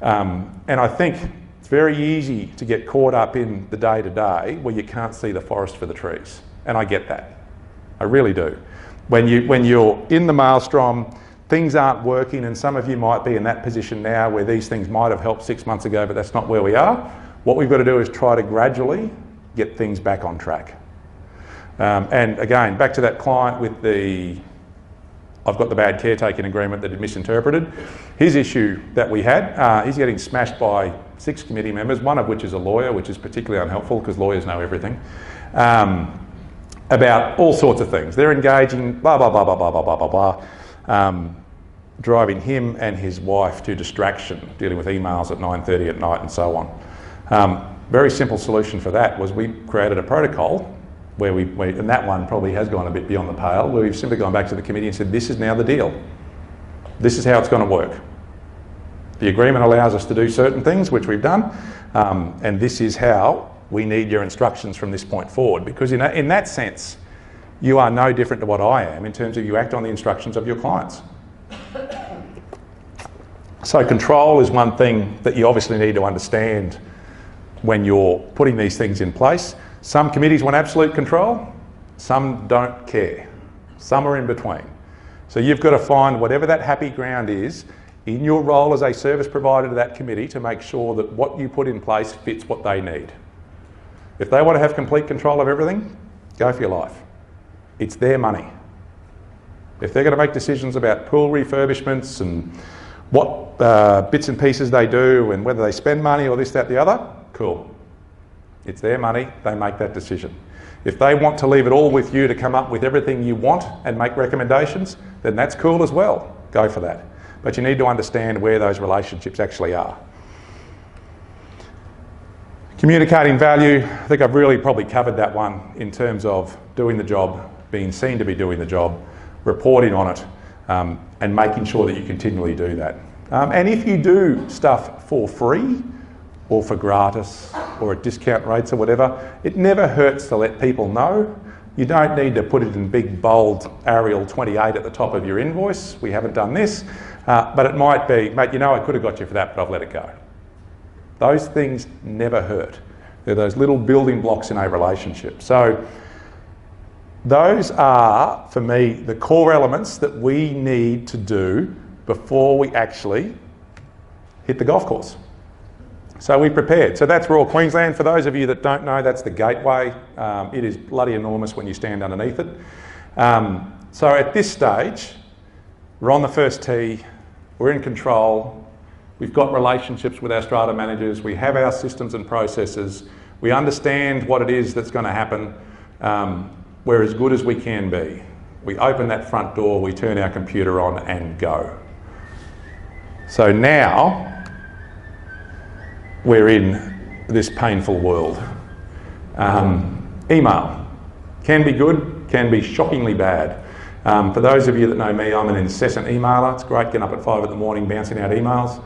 and I think it's very easy to get caught up in the day-to-day where you can't see the forest for the trees. And I get that. I really do. When you're in the maelstrom, things aren't working, and some of you might be in that position now where these things might have helped 6 months ago, but that's not where we are. What we've got to do is try to gradually get things back on track. And again, back to that client with the, I've got the bad caretaking agreement that he misinterpreted. His issue that we had, he's getting smashed by 6 committee members, one of which is a lawyer, which is particularly unhelpful because lawyers know everything, about all sorts of things. They're engaging, blah, blah, blah, blah, blah, blah, blah, blah, blah, driving him and his wife to distraction, dealing with emails at 9:30 at night and so on. Very simple solution for that was we created a protocol where we, and that one probably has gone a bit beyond the pale, where we've simply gone back to the committee and said, this is now the deal. This is how it's going to work. The agreement allows us to do certain things, which we've done, and this is how we need your instructions from this point forward. Because in that sense, you are no different to what I am in terms of you act on the instructions of your clients. So control is one thing that you obviously need to understand when you're putting these things in place. Some committees want absolute control, some don't care. Some are in between. So you've got to find whatever that happy ground is in your role as a service provider to that committee to make sure that what you put in place fits what they need. If they want to have complete control of everything, go for your life. It's their money. If they're going to make decisions about pool refurbishments and what bits and pieces they do and whether they spend money or this, that, the other, cool. It's their money, they make that decision. If they want to leave it all with you to come up with everything you want and make recommendations, then that's cool as well. Go for that. But you need to understand where those relationships actually are. Communicating value, I think I've really probably covered that one in terms of doing the job, being seen to be doing the job, reporting on it, and making sure that you continually do that. And if you do stuff for free or for gratis or at discount rates or whatever, it never hurts to let people know. You don't need to put it in big bold Arial 28 at the top of your invoice. We haven't done this, but it might be, mate, you know I could have got you for that, but I've let it go. Those things never hurt. They're those little building blocks in a relationship. So those are, for me, the core elements that we need to do before we actually hit the golf course. So we prepared. So that's Royal Queensland. For those of you that don't know, that's the gateway. It is bloody enormous when you stand underneath it. So at this stage, we're on the first tee, we're in control, we've got relationships with our strata managers, we have our systems and processes, we understand what it is that's going to happen, we're as good as we can be. We open that front door, we turn our computer on and go. So now, we're in this painful world. Email can be good, can be shockingly bad. For those of you that know me, I'm an incessant emailer. It's great getting up at 5 in the morning bouncing out emails.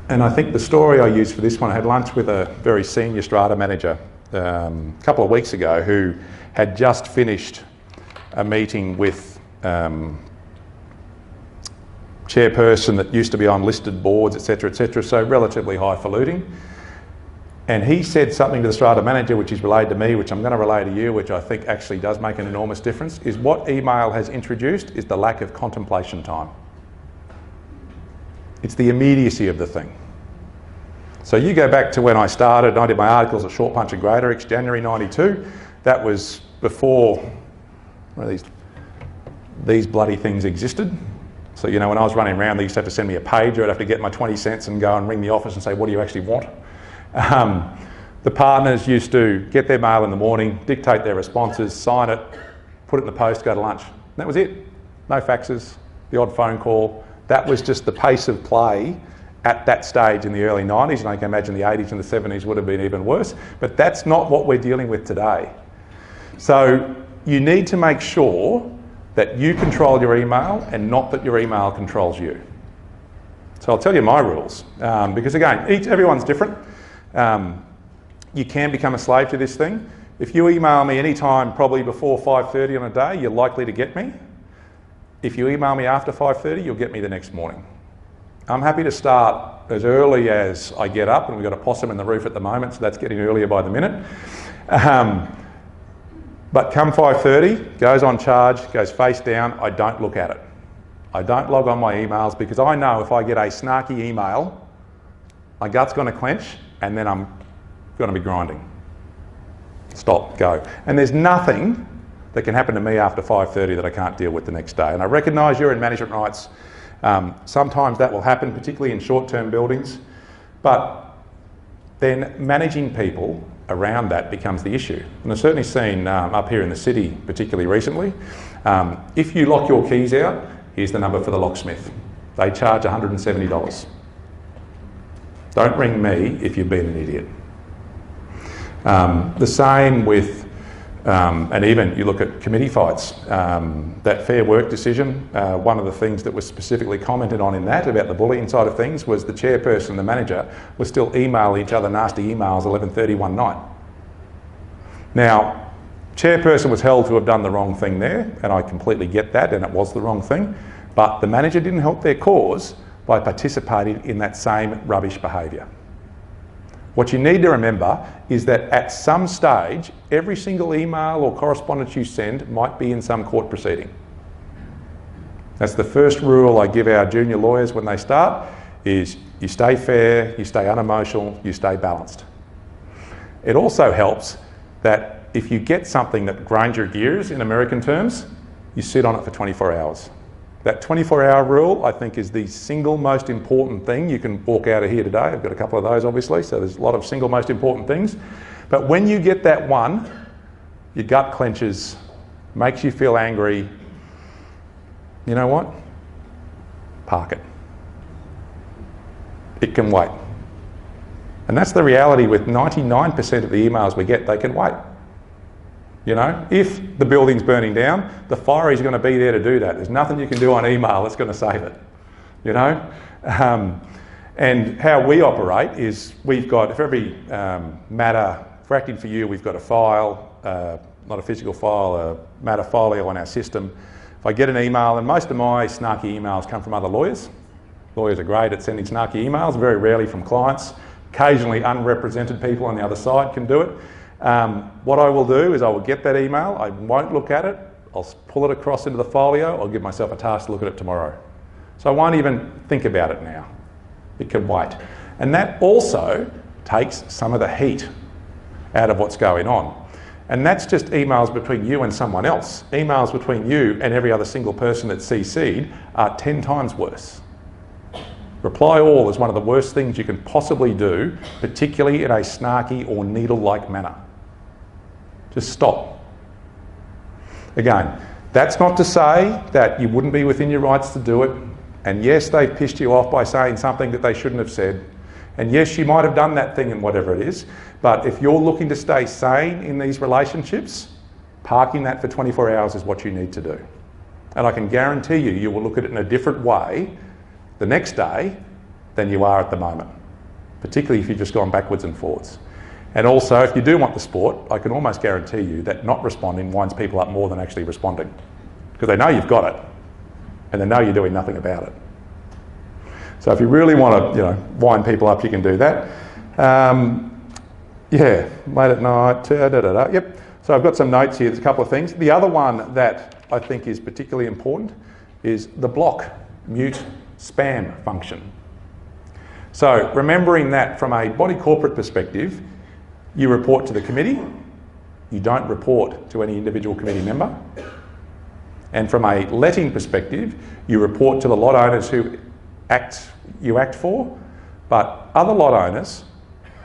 And I think the story I used for this one, I had lunch with a very senior strata manager a couple of weeks ago who had just finished a meeting with chairperson that used to be on listed boards, etc., so relatively highfalutin. And he said something to the strata manager which is relayed to me, which I'm going to relay to you, which I think actually does make an enormous difference, is what email has introduced is the lack of contemplation time. It's the immediacy of the thing. So you go back to when I started, I did my articles at Short Punch and Greaterix, January 92. That was before these bloody things existed. So, you know, when I was running around, they used to have to send me a pager. I'd have to get my 20 cents and go and ring the office and say, what do you actually want? The partners used to get their mail in the morning, dictate their responses, sign it, put it in the post, go to lunch. And that was it. No faxes, the odd phone call. That was just the pace of play at that stage in the early 90s, and I can imagine the 80s and the 70s would have been even worse. But that's not what we're dealing with today. So you need to make sure that you control your email and not that your email controls you. So I'll tell you my rules, because again, everyone's different. You can become a slave to this thing. If you email me anytime probably before 5:30 on a day, you're likely to get me. If you email me after 5:30, you'll get me the next morning. I'm happy to start as early as I get up, and we've got a possum in the roof at the moment, so that's getting earlier by the minute. But come 5:30, goes on charge, goes face down, I don't look at it. I don't log on my emails because I know if I get a snarky email, my gut's going to clench and then I'm going to be grinding. Stop, go. And there's nothing that can happen to me after 5:30 that I can't deal with the next day. And I recognise you're in management rights. Sometimes that will happen, particularly in short-term buildings, but then managing people around that becomes the issue. And I've certainly seen up here in the city, particularly recently, if you lock your keys out, here's the number for the locksmith. They charge $170. Don't ring me if you've been an idiot. The same with, and even you look at committee fights, that Fair Work decision, one of the things that was specifically commented on in that about the bullying side of things was the chairperson and the manager were still emailing each other nasty emails 11:30 one night. Now, chairperson was held to have done the wrong thing there, and I completely get that, and it was the wrong thing, but the manager didn't help their cause by participating in that same rubbish behaviour. What you need to remember is that at some stage, every single email or correspondence you send might be in some court proceeding. That's the first rule I give our junior lawyers when they start, is you stay fair, you stay unemotional, you stay balanced. It also helps that if you get something that grinds your gears in American terms, you sit on it for 24 hours. That 24-hour rule, I think, is the single most important thing. You can walk out of here today. I've got a couple of those, obviously, so there's a lot of single most important things. But when you get that one, your gut clenches, makes you feel angry. You know what? Park it. It can wait. And that's the reality with 99% of the emails we get, they can wait. You know, if the building's burning down, the fire is going to be there to do that. There's nothing you can do on email that's going to save it, you know. And how we operate is we've got, for every matter, for acting for you, we've got a file, not a physical file, a matter folio on our system. If I get an email, and most of my snarky emails come from other lawyers. Lawyers are great at sending snarky emails, very rarely from clients. Occasionally unrepresented people on the other side can do it. What I will do is I will get that email, I won't look at it, I'll pull it across into the folio, I'll give myself a task to look at it tomorrow. So I won't even think about it now. It can wait. And that also takes some of the heat out of what's going on. And that's just emails between you and someone else. Emails between you and every other single person that's CC'd are 10 times worse. Reply all is one of the worst things you can possibly do, particularly in a snarky or needle-like manner. Just stop. Again, that's not to say that you wouldn't be within your rights to do it. And yes, they've pissed you off by saying something that they shouldn't have said. And yes, you might have done that thing and whatever it is. But if you're looking to stay sane in these relationships, parking that for 24 hours is what you need to do. And I can guarantee you, you will look at it in a different way the next day than you are at the moment, particularly if you've just gone backwards and forwards. And also, if you do want the sport, I can almost guarantee you that not responding winds people up more than actually responding, because they know you've got it and they know you're doing nothing about it. So if you really want to, wind people up, you can do that. Yeah, late at night, yep. So I've got some notes here, there's a couple of things. The other one that I think is particularly important is the block, mute, spam function. So remembering that from a body corporate perspective, you report to the committee, you don't report to any individual committee member. And from a letting perspective, you report to the lot owners who you act for, but other lot owners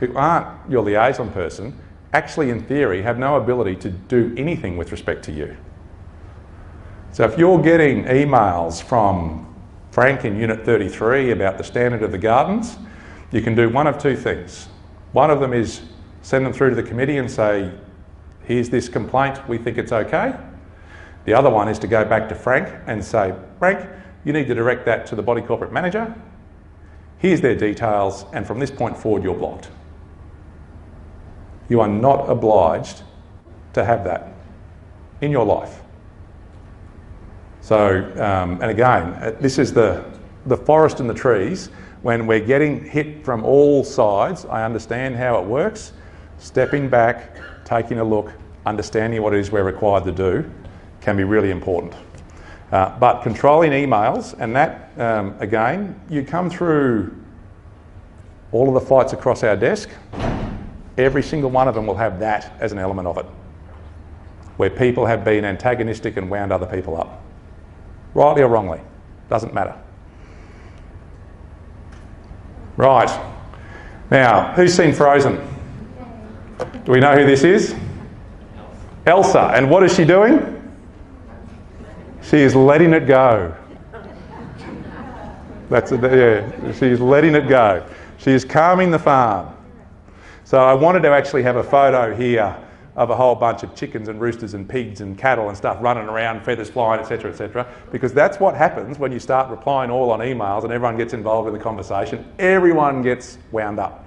who aren't your liaison person actually in theory have no ability to do anything with respect to you. So if you're getting emails from Frank in Unit 33 about the standard of the gardens, you can do one of two things. One of them is send them through to the committee and say, here's this complaint, we think it's okay. The other one is to go back to Frank and say, Frank, you need to direct that to the body corporate manager. Here's their details, and from this point forward, you're blocked. You are not obliged to have that in your life. So, and again, this is the forest and the trees. When we're getting hit from all sides, I understand how it works. Stepping back, taking a look, understanding what it is we're required to do can be really important. But controlling emails, and that, again, you come through all of the fights across our desk, every single one of them will have that as an element of it, where people have been antagonistic and wound other people up. Rightly or wrongly, doesn't matter. Right, now, who's seen Frozen? Do we know who this is? Elsa, and what is she doing? She is letting it go. Yeah, she's letting it go. She is calming the farm. So I wanted to actually have a photo here of a whole bunch of chickens and roosters and pigs and cattle and stuff running around, feathers flying, etc., because that's what happens when you start replying all on emails and everyone gets involved in the conversation. Everyone gets wound up.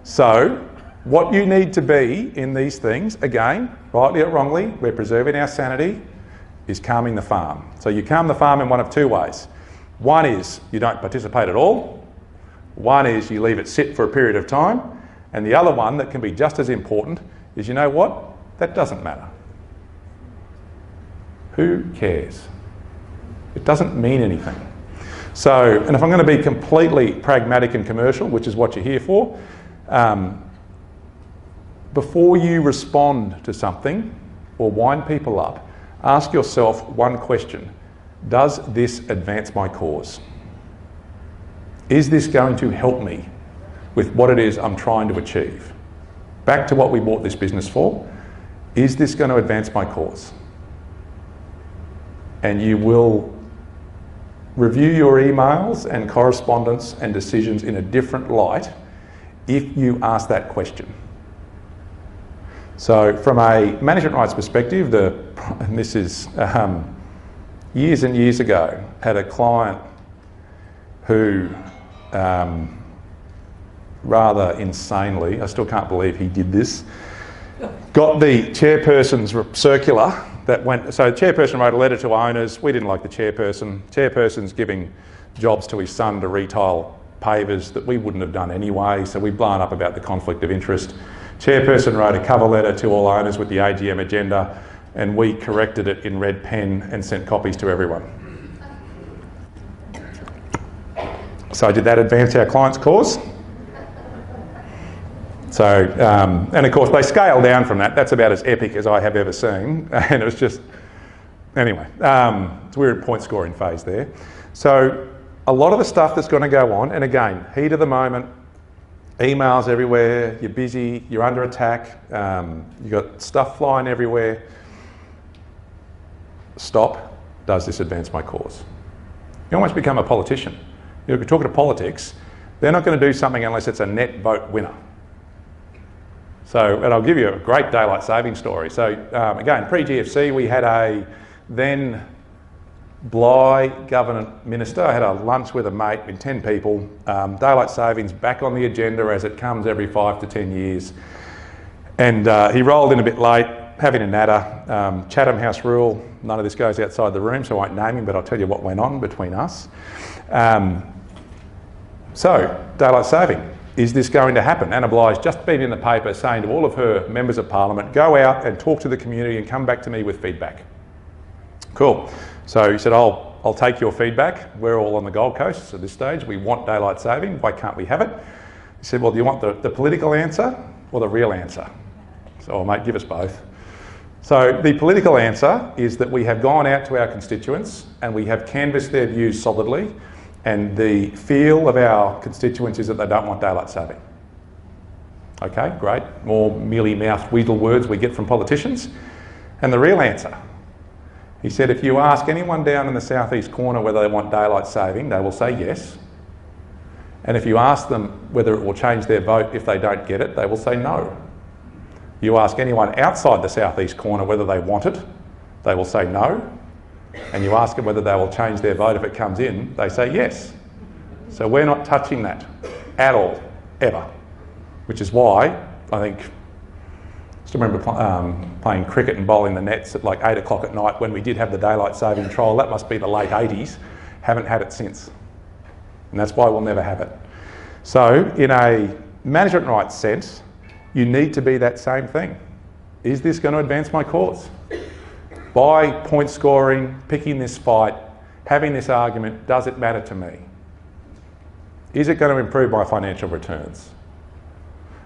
So what you need to be in these things, again, rightly or wrongly, we're preserving our sanity, is calming the farm. So you calm the farm in one of two ways. One is you don't participate at all. One is you leave it sit for a period of time. And the other one that can be just as important is, you know what? That doesn't matter. Who cares? It doesn't mean anything. So, and if I'm going to be completely pragmatic and commercial, which is what you're here for, before you respond to something or wind people up, ask yourself one question. Does this advance my cause? Is this going to help me with what it is I'm trying to achieve? Back to what we bought this business for. Is this going to advance my cause? And you will review your emails and correspondence and decisions in a different light if you ask that question. So from a management rights perspective, and this is years and years ago, had a client who rather insanely, I still can't believe he did this, got the chairperson's circular that went, so the chairperson wrote a letter to owners. We didn't like the chairperson. Chairperson's giving jobs to his son to retail pavers that we wouldn't have done anyway, so we've blown up about the conflict of interest. Chairperson wrote a cover letter to all owners with the AGM agenda, and we corrected it in red pen and sent copies to everyone. So did that advance our client's cause? So, and of course they scale down from that. That's about as epic as I have ever seen. And it was just, anyway, so we're at point scoring phase there. So a lot of the stuff that's going to go on, and again, heat of the moment, emails everywhere, you're busy, you're under attack, you've got stuff flying everywhere. Stop. Does this advance my cause? You almost become a politician. You're talking to politics, they're not going to do something unless it's a net vote winner. So, and I'll give you a great daylight saving story. So again, pre-GFC, we had a then Bligh government minister. I had a lunch with a mate with 10 people. Daylight savings back on the agenda as it comes every 5 to 10 years. And he rolled in a bit late, having a natter. Chatham House rule, none of this goes outside the room, so I won't name him, but I'll tell you what went on between us. So, daylight saving. Is this going to happen? Anna Bligh's just been in the paper saying to all of her members of parliament, go out and talk to the community and come back to me with feedback. Cool. So he said, I'll take your feedback. We're all on the Gold Coast at this stage. We want daylight saving. Why can't we have it? He said, well, do you want the political answer or the real answer? So, oh, mate, give us both. So the political answer is that we have gone out to our constituents and we have canvassed their views solidly, and the feel of our constituents is that they don't want daylight saving. Okay, great. More mealy-mouthed weasel words we get from politicians. And the real answer, he said, if you ask anyone down in the southeast corner whether they want daylight saving, they will say yes. And if you ask them whether it will change their vote if they don't get it, they will say no. You ask anyone outside the southeast corner whether they want it, They will say no, and you ask them whether they will change their vote if it comes in, they say yes. So we're not touching that at all, ever. Which is why I think, I still remember playing cricket and bowling the nets at like 8 o'clock at night when we did have the daylight saving trial. That must be the late 80s. Haven't had it since. And that's why we'll never have it. So in a management rights sense, you need to be that same thing. Is this going to advance my cause? By point scoring, picking this fight, having this argument, does it matter to me? Is it going to improve my financial returns?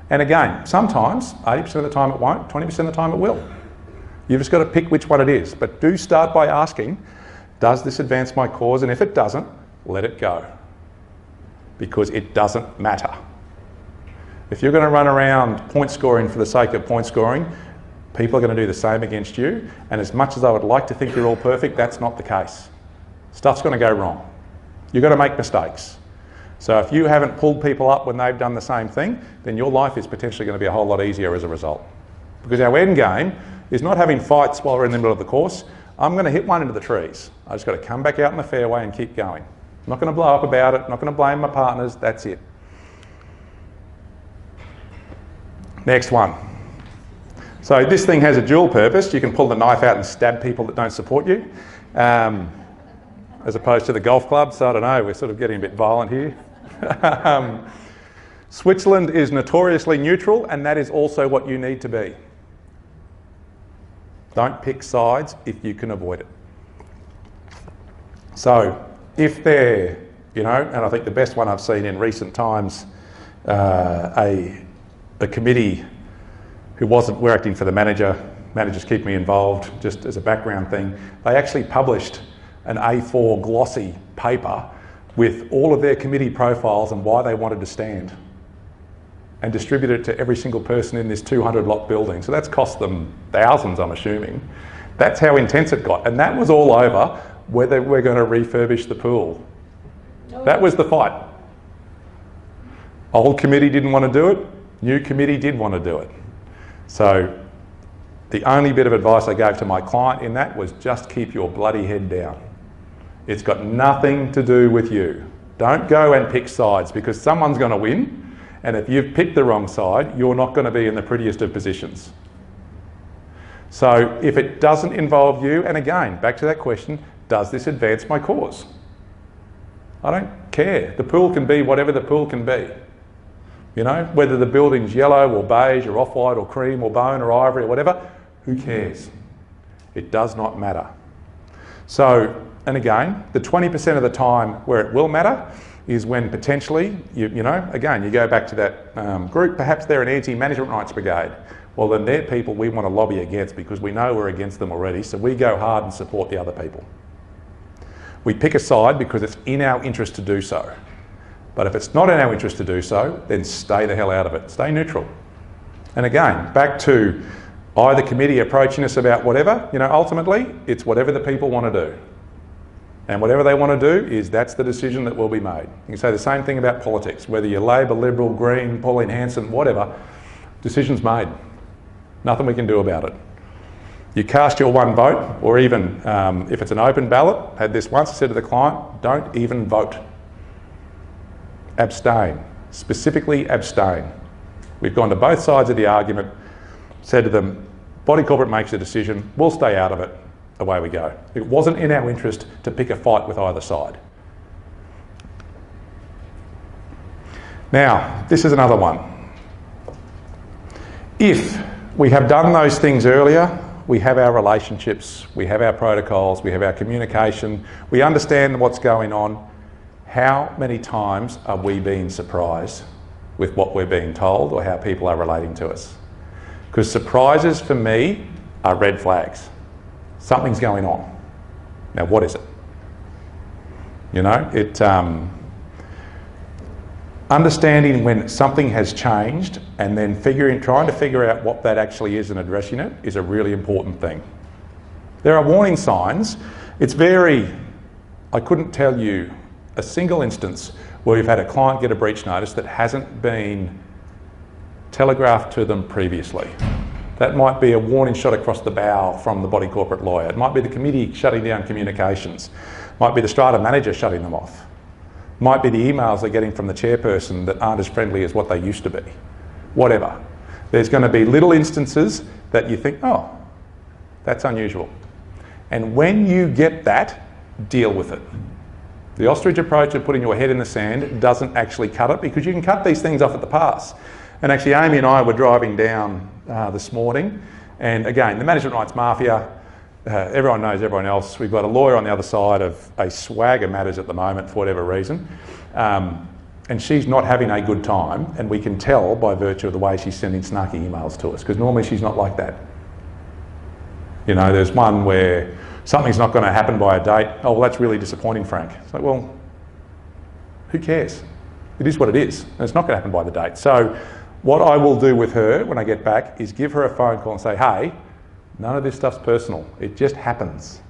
And again, sometimes, 80% of the time it won't, 20% of the time it will. You've just got to pick which one it is. But do start by asking, does this advance my cause? And if it doesn't, let it go. Because it doesn't matter. If you're going to run around point scoring for the sake of point scoring, people are going to do the same against you. And as much as I would like to think you're all perfect, that's not the case. Stuff's going to go wrong. You're going to make mistakes. So if you haven't pulled people up when they've done the same thing, then your life is potentially going to be a whole lot easier as a result. Because our end game is not having fights while we're in the middle of the course. I'm going to hit one into the trees. I just got to come back out in the fairway and keep going. I'm not going to blow up about it, I'm not going to blame my partners, that's it. Next one. So this thing has a dual purpose. You can pull the knife out and stab people that don't support you, as opposed to the golf club. So I don't know, we're sort of getting a bit violent here. Switzerland is notoriously neutral, and that is also what you need to be. Don't pick sides if you can avoid it. So if they're, and I think the best one I've seen in recent times, a committee who we're acting for the managers keep me involved, just as a background thing, they actually published an A4 glossy paper with all of their committee profiles and why they wanted to stand, and distributed it to every single person in this 200-lot building. So that's cost them thousands, I'm assuming. That's how intense it got. And that was all over whether we're going to refurbish the pool. That was the fight. Old committee didn't want to do it. New committee did want to do it. So the only bit of advice I gave to my client in that was just keep your bloody head down. It's got nothing to do with you. Don't go and pick sides, because someone's going to win, and if you've picked the wrong side, you're not going to be in the prettiest of positions. So if it doesn't involve you, and again, back to that question, does this advance my cause? I don't care. The pool can be whatever the pool can be. Whether the building's yellow or beige or off-white or cream or bone or ivory or whatever, who cares? It does not matter. So, and again, the 20% of the time where it will matter is when potentially, again, you go back to that group, perhaps they're an anti-management rights brigade. Well, then they're people we want to lobby against because we know we're against them already, so we go hard and support the other people. We pick a side because it's in our interest to do so. But if it's not in our interest to do so, then stay the hell out of it. Stay neutral. And again, back to either committee approaching us about whatever, ultimately, it's whatever the people want to do. And whatever they want to do that's the decision that will be made. You can say the same thing about politics, whether you're Labor, Liberal, Green, Pauline Hanson, whatever, decision's made. Nothing we can do about it. You cast your one vote, or even if it's an open ballot, had this once, I said to the client, don't even vote. Abstain. Specifically abstain. We've gone to both sides of the argument, said to them, body corporate makes a decision, we'll stay out of it, away we go. It wasn't in our interest to pick a fight with either side. Now, this is another one. If we have done those things earlier, we have our relationships, we have our protocols, we have our communication, we understand what's going on. How many times are we being surprised with what we're being told or how people are relating to us? Because surprises for me are red flags. Something's going on. Now, what is it? Understanding when something has changed and then trying to figure out what that actually is and addressing it is a really important thing. There are warning signs. I couldn't tell you a single instance where we've had a client get a breach notice that hasn't been telegraphed to them previously. That might be a warning shot across the bow from the body corporate lawyer. It might be the committee shutting down communications. Might be the strata manager shutting them off. Might be the emails they're getting from the chairperson that aren't as friendly as what they used to be. Whatever. There's going to be little instances that you think, oh, that's unusual. And when you get that, deal with it. The ostrich approach of putting your head in the sand doesn't actually cut it, because you can cut these things off at the pass. And actually, Amy and I were driving down this morning, and again, the management rights mafia, everyone knows everyone else. We've got a lawyer on the other side of a swag of matters at the moment for whatever reason, and she's not having a good time, and we can tell by virtue of the way she's sending snarky emails to us, because normally she's not like that. You know, there's one where something's not going to happen by a date. Oh, well, that's really disappointing, Frank. It's like, well, who cares? It is what it is, and it's not going to happen by the date. So what I will do with her when I get back is give her a phone call and say, hey, none of this stuff's personal. It just happens.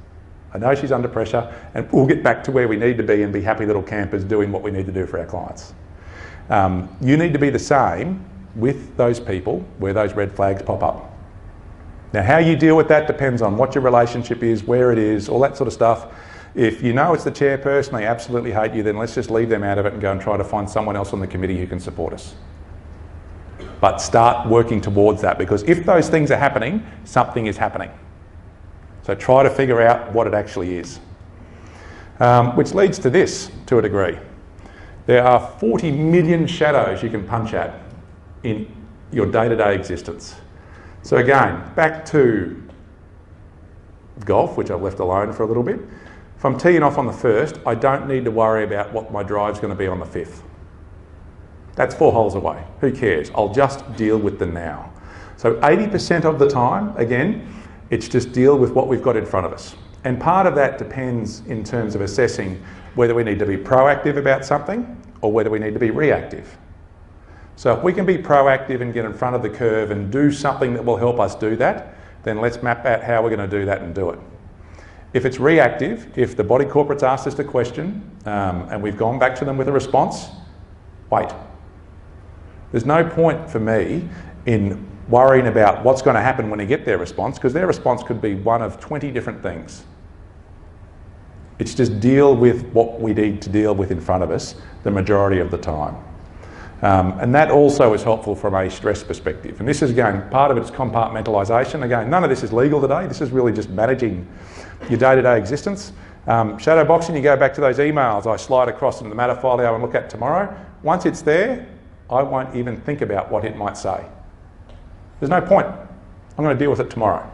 I know she's under pressure, and we'll get back to where we need to be and be happy little campers doing what we need to do for our clients. You need to be the same with those people where those red flags pop up. Now, how you deal with that depends on what your relationship is, where it is, all that sort of stuff. If you know it's the chairperson, they absolutely hate you, then let's just leave them out of it and go and try to find someone else on the committee who can support us. But start working towards that, because if those things are happening, something is happening. So try to figure out what it actually is. Which leads to this, to a degree. There are 40 million shadows you can punch at in your day-to-day existence. So again, back to golf, which I've left alone for a little bit. If I'm teeing off on the 1st, I don't need to worry about what my drive's going to be on the 5th. That's 4 holes away. Who cares? I'll just deal with the now. So 80% of the time, again, it's just deal with what we've got in front of us. And part of that depends in terms of assessing whether we need to be proactive about something or whether we need to be reactive. So if we can be proactive and get in front of the curve and do something that will help us do that, then let's map out how we're going to do that and do it. If it's reactive, if the body corporate's asked us a question and we've gone back to them with a response, wait. There's no point for me in worrying about what's going to happen when they get their response, because their response could be one of 20 different things. It's just deal with what we need to deal with in front of us the majority of the time. And that also is helpful from a stress perspective. And this is, again, part of it's compartmentalisation. Again, none of this is legal today. This is really just managing your day-to-day existence. Shadow boxing, you go back to those emails I slide across into the matter file and look at tomorrow. Once it's there, I won't even think about what it might say. There's no point. I'm going to deal with it tomorrow.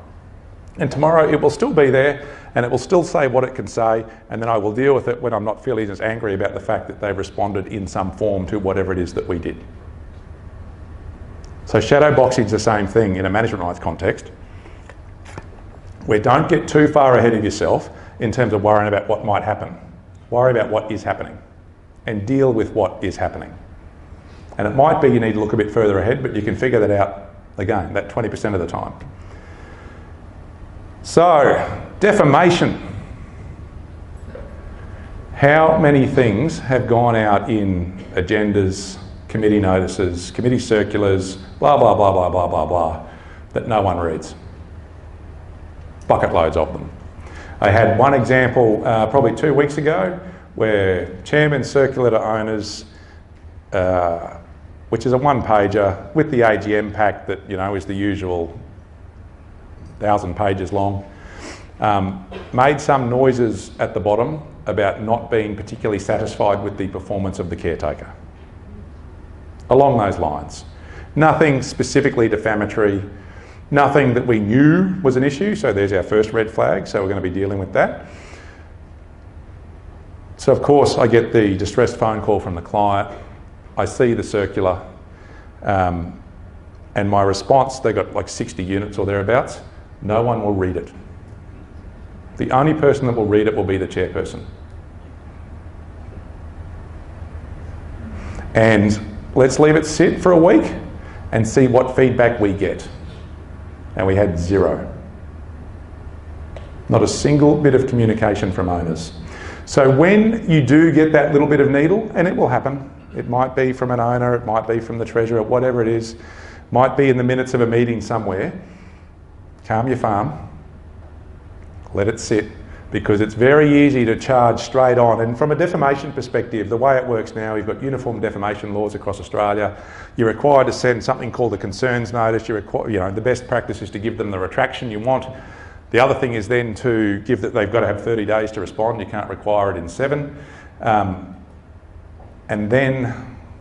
And tomorrow it will still be there and it will still say what it can say, and then I will deal with it when I'm not feeling as angry about the fact that they've responded in some form to whatever it is that we did. So shadow boxing is the same thing in a management rights context, where don't get too far ahead of yourself in terms of worrying about what might happen. Worry about what is happening and deal with what is happening. And it might be you need to look a bit further ahead, but you can figure that out, again, that 20% of the time. So, defamation. How many things have gone out in agendas, committee notices, committee circulars, blah, blah, blah, blah, blah, blah, blah, that no one reads? Bucket loads of them. I had one example probably 2 weeks ago where chairman circular to owners, which is a one-pager with the AGM pack that, you know, is the usual 1,000 pages long, made some noises at the bottom about not being particularly satisfied with the performance of the caretaker. Along those lines. Nothing specifically defamatory, nothing that we knew was an issue, so there's our first red flag, so we're going to be dealing with that. So of course I get the distressed phone call from the client, I see the circular, and my response, they got like 60 units or thereabouts, no one will read it. The only person that will read it will be the chairperson. And let's leave it sit for a week and see what feedback we get. And we had zero. Not a single bit of communication from owners. So when you do get that little bit of needle, and it will happen, it might be from an owner, it might be from the treasurer, whatever it is, might be in the minutes of a meeting somewhere, calm your farm, let it sit, because it's very easy to charge straight on. And from a defamation perspective, the way it works now, you've got uniform defamation laws across Australia. You're required to send something called a concerns notice. The best practice is to give them the retraction you want. The other thing is then to give that they've got to have 30 days to respond. You can't require it in 7. And then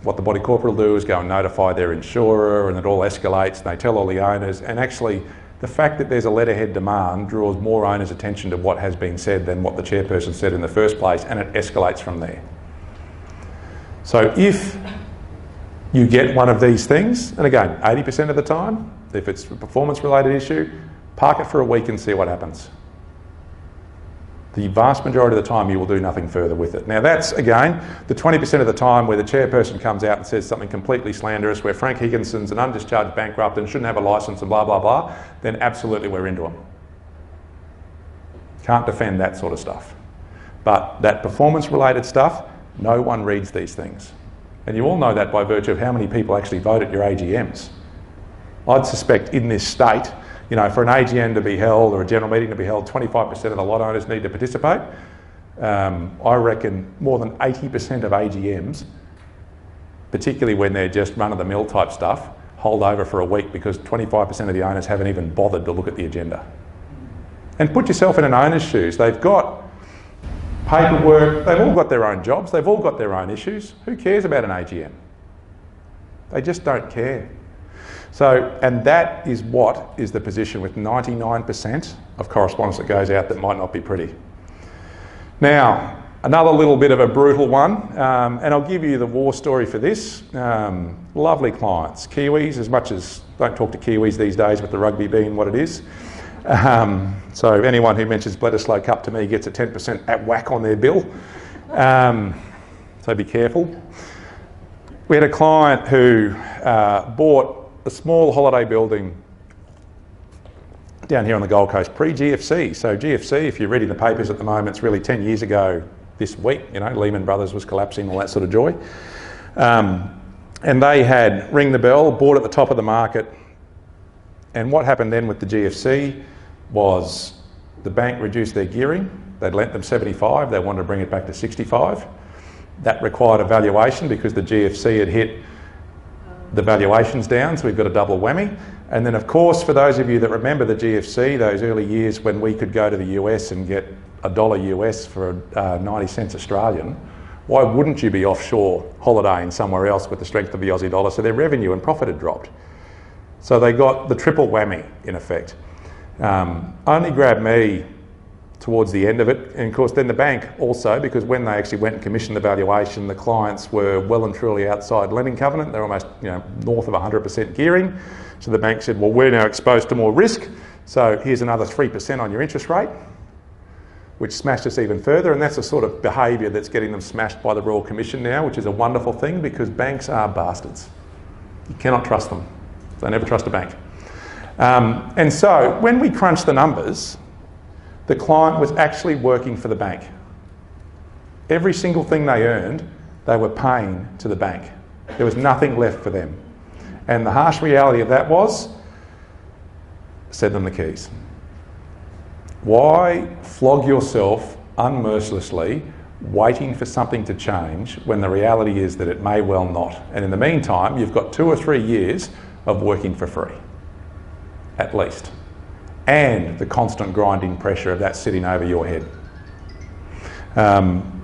what the body corporate will do is go and notify their insurer, and it all escalates, and they tell all the owners, and actually the fact that there's a letterhead demand draws more owners' attention to what has been said than what the chairperson said in the first place, and it escalates from there. So if you get one of these things, and again, 80% of the time, if it's a performance-related issue, park it for a week and see what happens. The vast majority of the time you will do nothing further with it. Now that's, again, the 20% of the time where the chairperson comes out and says something completely slanderous, where Frank Higginson's an undischarged bankrupt and shouldn't have a licence and blah, blah, blah, then absolutely we're into them. Can't defend that sort of stuff. But that performance-related stuff, no one reads these things. And you all know that by virtue of how many people actually vote at your AGMs. I'd suspect in this state, for an AGM to be held or a general meeting to be held, 25% of the lot owners need to participate. I reckon more than 80% of AGMs, particularly when they're just run-of-the-mill type stuff, hold over for a week because 25% of the owners haven't even bothered to look at the agenda. And put yourself in an owner's shoes. They've got paperwork, they've all got their own jobs, they've all got their own issues. Who cares about an AGM? They just don't care. So, and that is what is the position with 99% of correspondence that goes out that might not be pretty. Now, another little bit of a brutal one, and I'll give you the war story for this. Lovely clients, Kiwis, as much as, don't talk to Kiwis these days with the rugby being what it is. So anyone who mentions Bledisloe Cup to me gets a 10% at whack on their bill. So be careful. We had a client who bought a small holiday building down here on the Gold Coast, pre-GFC. So GFC, if you're reading the papers at the moment, it's really 10 years ago this week. Lehman Brothers was collapsing, all that sort of joy. And they had ring the bell, bought at the top of the market. And what happened then with the GFC was the bank reduced their gearing. They'd lent them 75, they wanted to bring it back to 65. That required a valuation because the GFC had hit the valuations down, so we've got a double whammy. And then of course, for those of you that remember the GFC, those early years when we could go to the US and get $1 US for 90 cents Australian, why wouldn't you be offshore holidaying somewhere else with the strength of the Aussie dollar? So their revenue and profit had dropped. So they got the triple whammy in effect. Only grabbed me towards the end of it, and of course then the bank also, because when they actually went and commissioned the valuation, the clients were well and truly outside lending covenant. They're almost north of 100% gearing. So the bank said, well, we're now exposed to more risk, so here's another 3% on your interest rate, which smashed us even further. And that's the sort of behaviour that's getting them smashed by the Royal Commission now, which is a wonderful thing because banks are bastards. You cannot trust them. So never trust a bank. And so when we crunched the numbers, the client was actually working for the bank. Every single thing they earned, they were paying to the bank. There was nothing left for them. And the harsh reality of that was, send them the keys. Why flog yourself unmercilessly waiting for something to change when the reality is that it may well not? And in the meantime, you've got 2 or 3 years of working for free, at least. And the constant grinding pressure of that sitting over your head.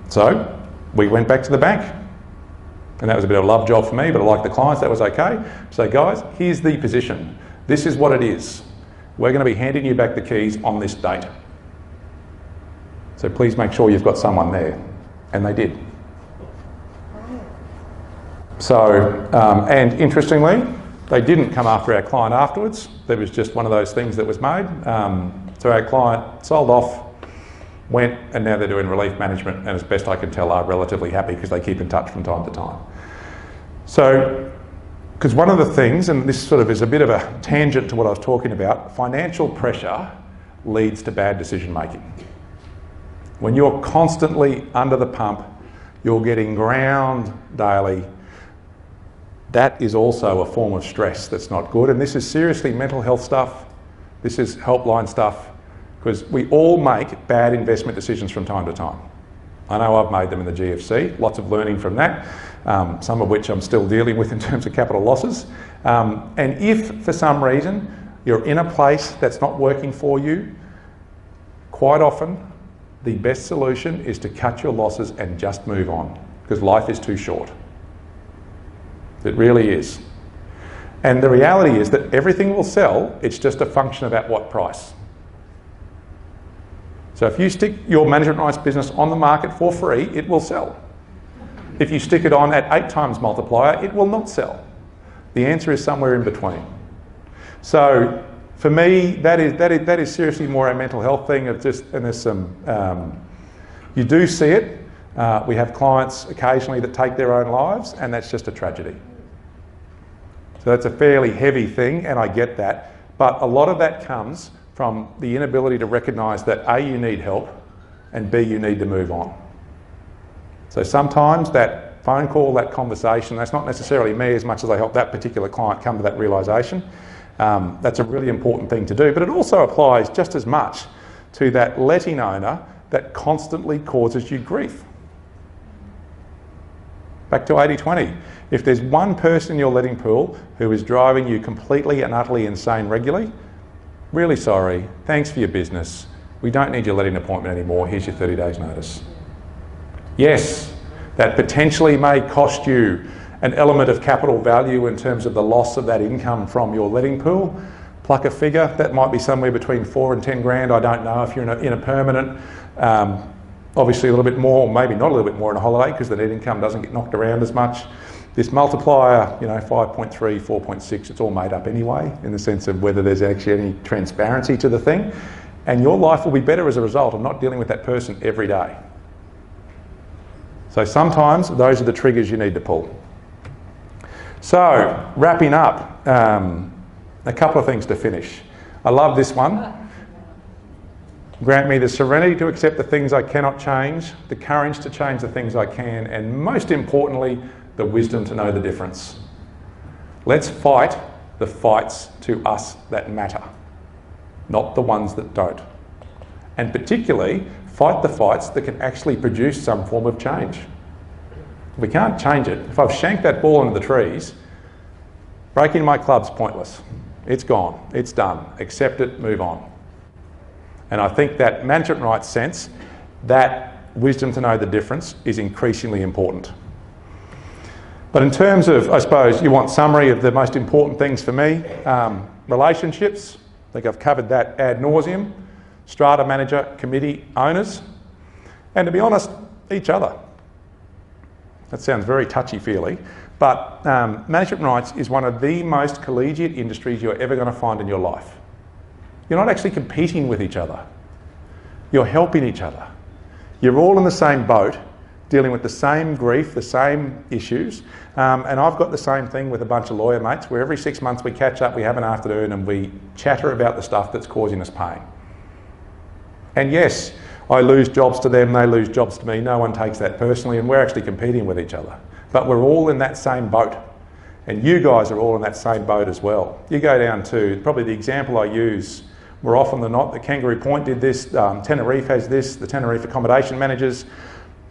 So we went back to the bank, and that was a bit of a love job for me, but I like the clients, that was okay. So guys, here's the position. This is what it is. We're going to be handing you back the keys on this date. So please make sure you've got someone there. And they did. So, and interestingly, they didn't come after our client afterwards. There was just one of those things that was made. So our client sold off, went, and now they're doing relief management, and as best I can tell are relatively happy because they keep in touch from time to time. So, because one of the things, and this sort of is a bit of a tangent to what I was talking about, financial pressure leads to bad decision making. When you're constantly under the pump, you're getting ground daily, that is also a form of stress that's not good. And this is seriously mental health stuff. This is helpline stuff, because we all make bad investment decisions from time to time. I know I've made them in the GFC, lots of learning from that, some of which I'm still dealing with in terms of capital losses. And if for some reason you're in a place that's not working for you, quite often the best solution is to cut your losses and just move on, because life is too short. It really is. And the reality is that everything will sell, it's just a function of at what price. So if you stick your management rights business on the market for free, it will sell. If you stick it on at 8 times multiplier, it will not sell. The answer is somewhere in between. So for me, that is seriously more a mental health thing. Of just, and there's some, you do see it. We have clients occasionally that take their own lives, and that's just a tragedy. So that's a fairly heavy thing, and I get that. But a lot of that comes from the inability to recognise that A, you need help, and B, you need to move on. So sometimes that phone call, that conversation, that's not necessarily me as much as I help that particular client come to that realisation. That's a really important thing to do, but it also applies just as much to that letting owner that constantly causes you grief. Back to 80-20. If there's one person in your letting pool who is driving you completely and utterly insane regularly, really sorry, thanks for your business. We don't need your letting appointment anymore. Here's your 30 days notice. Yes, that potentially may cost you an element of capital value in terms of the loss of that income from your letting pool. Pluck a figure, that might be somewhere between 4 and 10 grand. I don't know if you're in a permanent. Obviously a little bit more, maybe not a little bit more in a holiday, because the net income doesn't get knocked around as much. This multiplier, 5.3, 4.6, it's all made up anyway, in the sense of whether there's actually any transparency to the thing. And your life will be better as a result of not dealing with that person every day. So sometimes those are the triggers you need to pull. So, wrapping up, a couple of things to finish. I love this one. Grant me the serenity to accept the things I cannot change, the courage to change the things I can, and most importantly, the wisdom to know the difference. Let's fight the fights to us that matter, not the ones that don't. And particularly, fight the fights that can actually produce some form of change. We can't change it. If I've shanked that ball into the trees, breaking my club's pointless. It's gone, it's done. Accept it, move on. And I think that management rights sense, that wisdom to know the difference is increasingly important. But in terms of, I suppose, you want summary of the most important things for me, relationships, I think I've covered that ad nauseum, strata manager, committee owners, and to be honest, each other. That sounds very touchy-feely, but management rights is one of the most collegiate industries you're ever going to find in your life. You're not actually competing with each other. You're helping each other. You're all in the same boat, dealing with the same grief, the same issues. And I've got the same thing with a bunch of lawyer mates, where every 6 months we catch up, we have an afternoon and we chatter about the stuff that's causing us pain. And yes, I lose jobs to them, they lose jobs to me. No one takes that personally, and we're actually competing with each other. But we're all in that same boat. And you guys are all in that same boat as well. You go down to, probably the example I use more often than not, the Kangaroo Point did this, Tenerife has this, the Tenerife accommodation managers.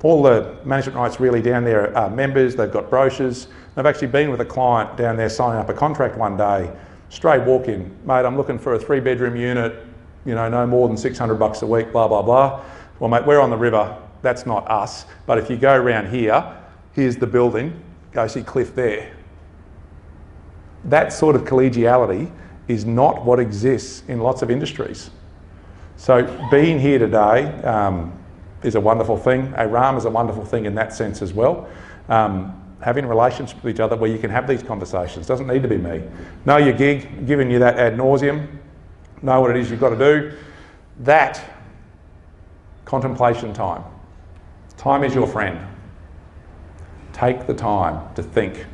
All the management rights really down there are members, they've got brochures. I've actually been with a client down there signing up a contract one day, straight walk-in, mate, I'm looking for a 3-bedroom unit, no more than $600 a week, blah, blah, blah. Well, mate, we're on the river, that's not us, but if you go around here, here's the building, go see Cliff there. That sort of collegiality is not what exists in lots of industries. So being here today is a wonderful thing. ARAM is a wonderful thing in that sense as well. Having relationships with each other where you can have these conversations. Doesn't need to be me. Know your gig, giving you that ad nauseum. Know what it is you've got to do. That, contemplation time. Time is your friend. Take the time to think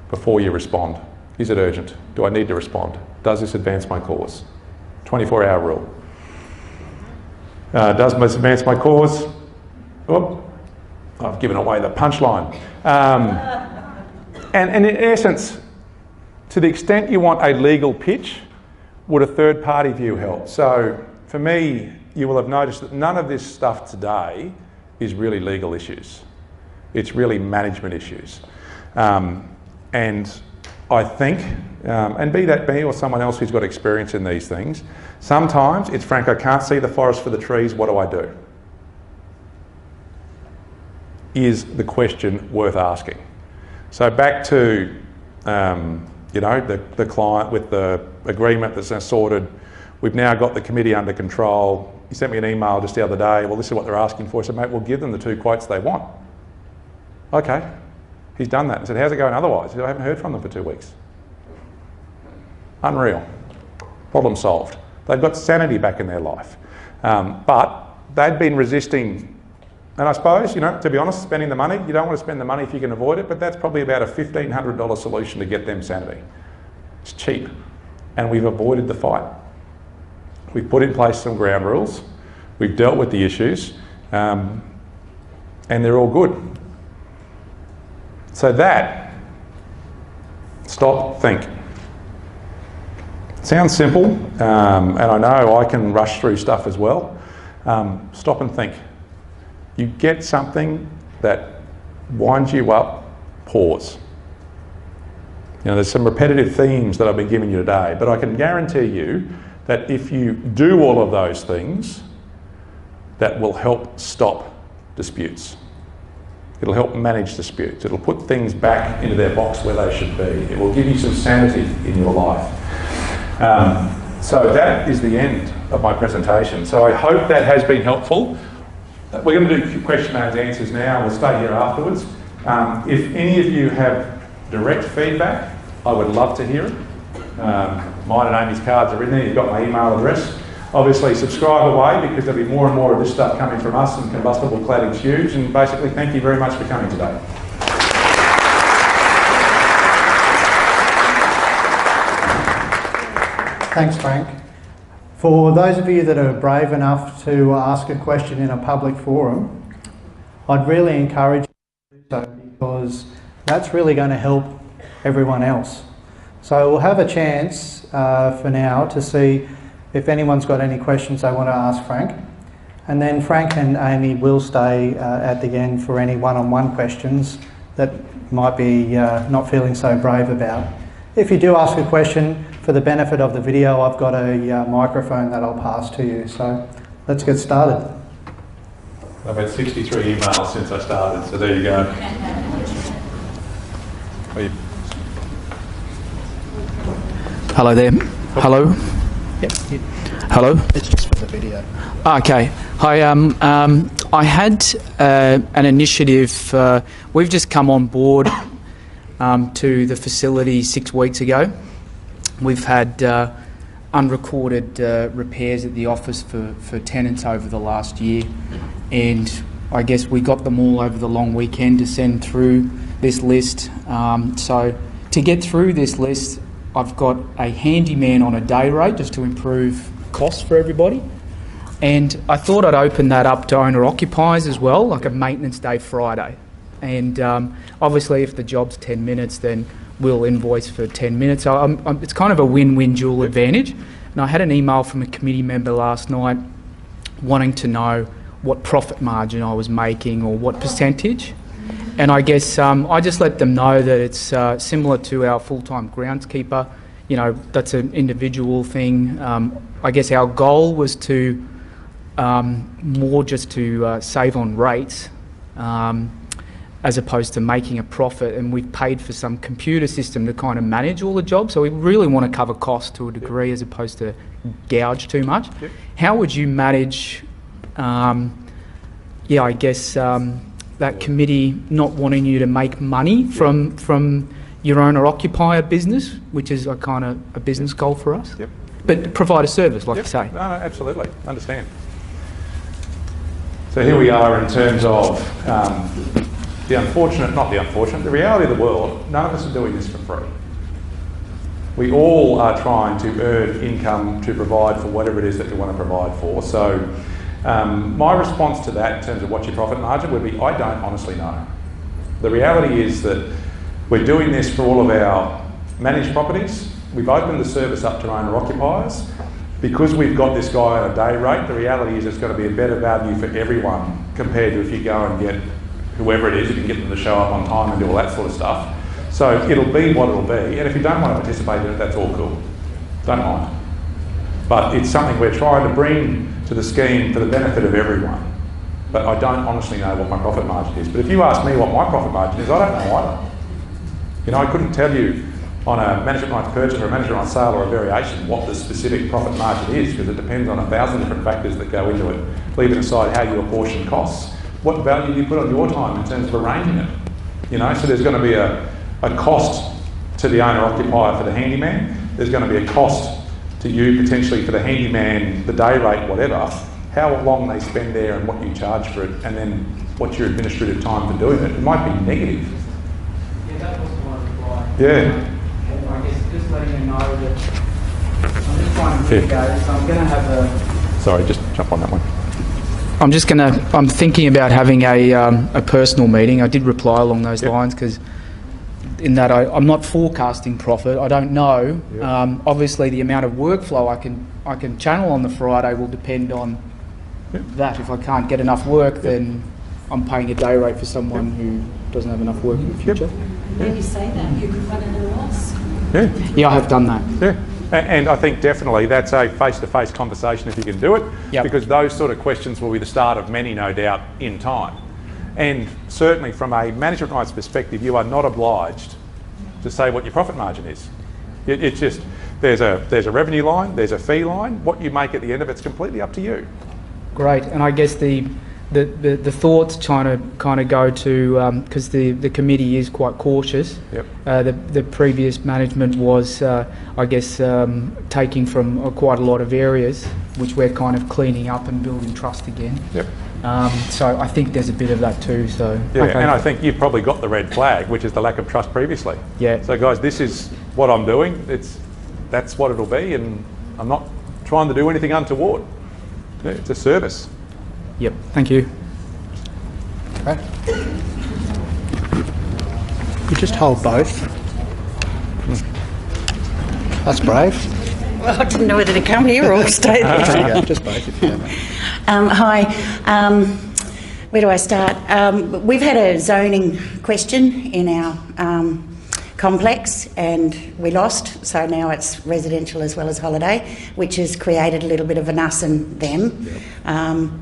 before you respond. Is it urgent? Do I need to respond? Does this advance my cause? 24-hour rule. Does this advance my cause? Oh, I've given away the punchline. And in essence, to the extent you want a legal pitch, would a third party view help? So for me, you will have noticed that none of this stuff today is really legal issues. It's really management issues. And I think, and be that me or someone else who's got experience in these things, sometimes it's, Frank, I can't see the forest for the trees, what do I do? Is the question worth asking? So back to, you know, the client with the agreement that's now sorted. We've now got the committee under control. He sent me an email just the other day, well, this is what they're asking for. I said, mate, we'll give them the 2 quotes they want. Okay, he's done that. I said, how's it going otherwise? He said, I haven't heard from them for 2 weeks. Unreal. Problem solved. They've got sanity back in their life. But they'd been resisting, and I suppose, you know, to be honest, spending the money, you don't want to spend the money if you can avoid it, but that's probably about a $1,500 solution to get them sanity. It's cheap, and we've avoided the fight. We've put in place some ground rules, we've dealt with the issues, and they're all good. So that, stop, think. Sounds simple, and I know I can rush through stuff as well. Stop and think. You get something that winds you up, pause. You know, there's some repetitive themes that I've been giving you today, but I can guarantee you that if you do all of those things, that will help stop disputes. It'll help manage disputes. It'll put things back into their box where they should be. It will give you some sanity in your life. So that is the end of my presentation. So I hope that has been helpful. We're going to do question and answers now. We'll stay here afterwards. If any of you have direct feedback, I would love to hear it. Mine and Amy's cards are in there. You've got my email address. Obviously, subscribe away because there'll be more and more of this stuff coming from us, and combustible cladding's huge. And basically, thank you very much for coming today. Thanks, Frank. For those of you that are brave enough to ask a question in a public forum, I'd really encourage you to do so, because that's really going to help everyone else. So we'll have a chance for now to see if anyone's got any questions they want to ask Frank. And then Frank and Amy will stay at the end for any one-on-one questions that might be not feeling so brave about. If you do ask a question, for the benefit of the video, I've got a microphone that I'll pass to you. So let's get started. I've had 63 emails since I started, so there you go. Hello there. Hello. Yep. Hello. It's just for the video. Okay. Hi. I had an initiative. We've just come on board to the facility 6 weeks ago. We've had unrecorded repairs at the office for tenants over the last year, and I guess we got them all over the long weekend to send through this list. So to get through this list, I've got a handyman on a day rate just to improve costs for everybody. And I thought I'd open that up to owner-occupiers as well, like a maintenance day Friday. And obviously if the job's 10 minutes, then we'll invoice for 10 minutes. So it's kind of a win-win dual advantage. And I had an email from a committee member last night wanting to know what profit margin I was making or what percentage. And I guess I just let them know that it's similar to our full-time groundskeeper. You know, that's an individual thing. I guess our goal was to more just to save on rates as opposed to making a profit. And we've paid for some computer system to kind of manage all the jobs. So we really want to cover costs to a degree as opposed to gouge too much. Yep. How would you manage, I guess, that committee not wanting you to make money from your owner-occupier business, which is a kind of a business goal for us? Yep. But provide a service, like you say. No, absolutely. Understand. So here we are in terms of the reality of the world. None of us are doing this for free. We all are trying to earn income to provide for whatever it is that we want to provide for. So my response to that in terms of what's your profit margin would be, I don't honestly know. The reality is that we're doing this for all of our managed properties. we've opened the service up to owner-occupiers. Because we've got this guy on a day rate, the reality is it's going to be a better value for everyone compared to if you go and get whoever it is, if you can get them to show up on time and do all that sort of stuff. So it'll be what it'll be, and if you don't want to participate in it, that's all cool. Don't mind. But it's something we're trying to bring to the scheme for the benefit of everyone. But I don't honestly know what my profit margin is. But if you ask me what my profit margin is, I don't know either. You know, I couldn't tell you on a management rights purchase or a management rights sale or a variation what the specific profit margin is, because it depends on 1,000 different factors that go into it, leaving aside how you apportion costs. What value do you put on your time in terms of arranging it? You know, so there's going to be a cost to the owner-occupier for the handyman. There's going to be a cost to you potentially for the handyman, the day rate, whatever, how long they spend there and what you charge for it, and then what's your administrative time for doing it. It might be negative. Yeah, that was my reply. Yeah. I guess just letting you know that I'm just trying to mitigate, so I'm going to have a... Sorry, just jump on that one. I'm thinking about having a personal meeting. I did reply along those lines because in that I'm not forecasting profit. I don't know. Yep. Obviously, the amount of workflow I can channel on the Friday will depend on that. If I can't get enough work, then I'm paying a day rate for someone who doesn't have enough work in the future. When you say that, you could run it at a loss. Yeah, I have done that. Yeah. And I think definitely that's a face-to-face conversation if you can do it, because those sort of questions will be the start of many, no doubt, in time. And certainly from a management rights perspective, you are not obliged to say what your profit margin is. It's just, there's a revenue line, there's a fee line. What you make at the end of it's completely up to you. Great. And I guess the thoughts trying to kind of go to, because the committee is quite cautious. Yep. The previous management was, I guess, taking from quite a lot of areas, which we're kind of cleaning up and building trust again. Yep. So I think there's a bit of that too. So yeah, okay. And I think you've probably got the red flag, which is the lack of trust previously. Yeah. So guys, this is what I'm doing. That's what it'll be, and I'm not trying to do anything untoward. Yeah, it's a service. Yep. Thank you. Okay. You just hold both. That's brave. Well, I didn't know whether to come here or stay there. There you go, just both if you have it. Hi. Where do I start? We've had a zoning question in our complex and we lost, so now it's residential as well as holiday, which has created a little bit of an us and them. Yep.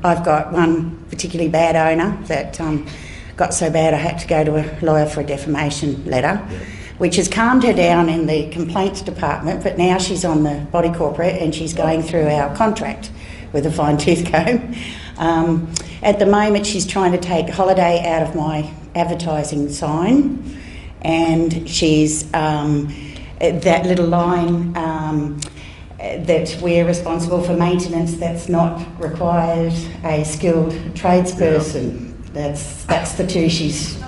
I've got one particularly bad owner that got so bad I had to go to a lawyer for a defamation letter. Yep. Which has calmed her down in the complaints department, but now she's on the body corporate and she's going through our contract with a fine-tooth comb. At the moment, she's trying to take holiday out of my advertising sign, and she's that little line that we're responsible for maintenance that's not required a skilled tradesperson. Yeah. That's the two she's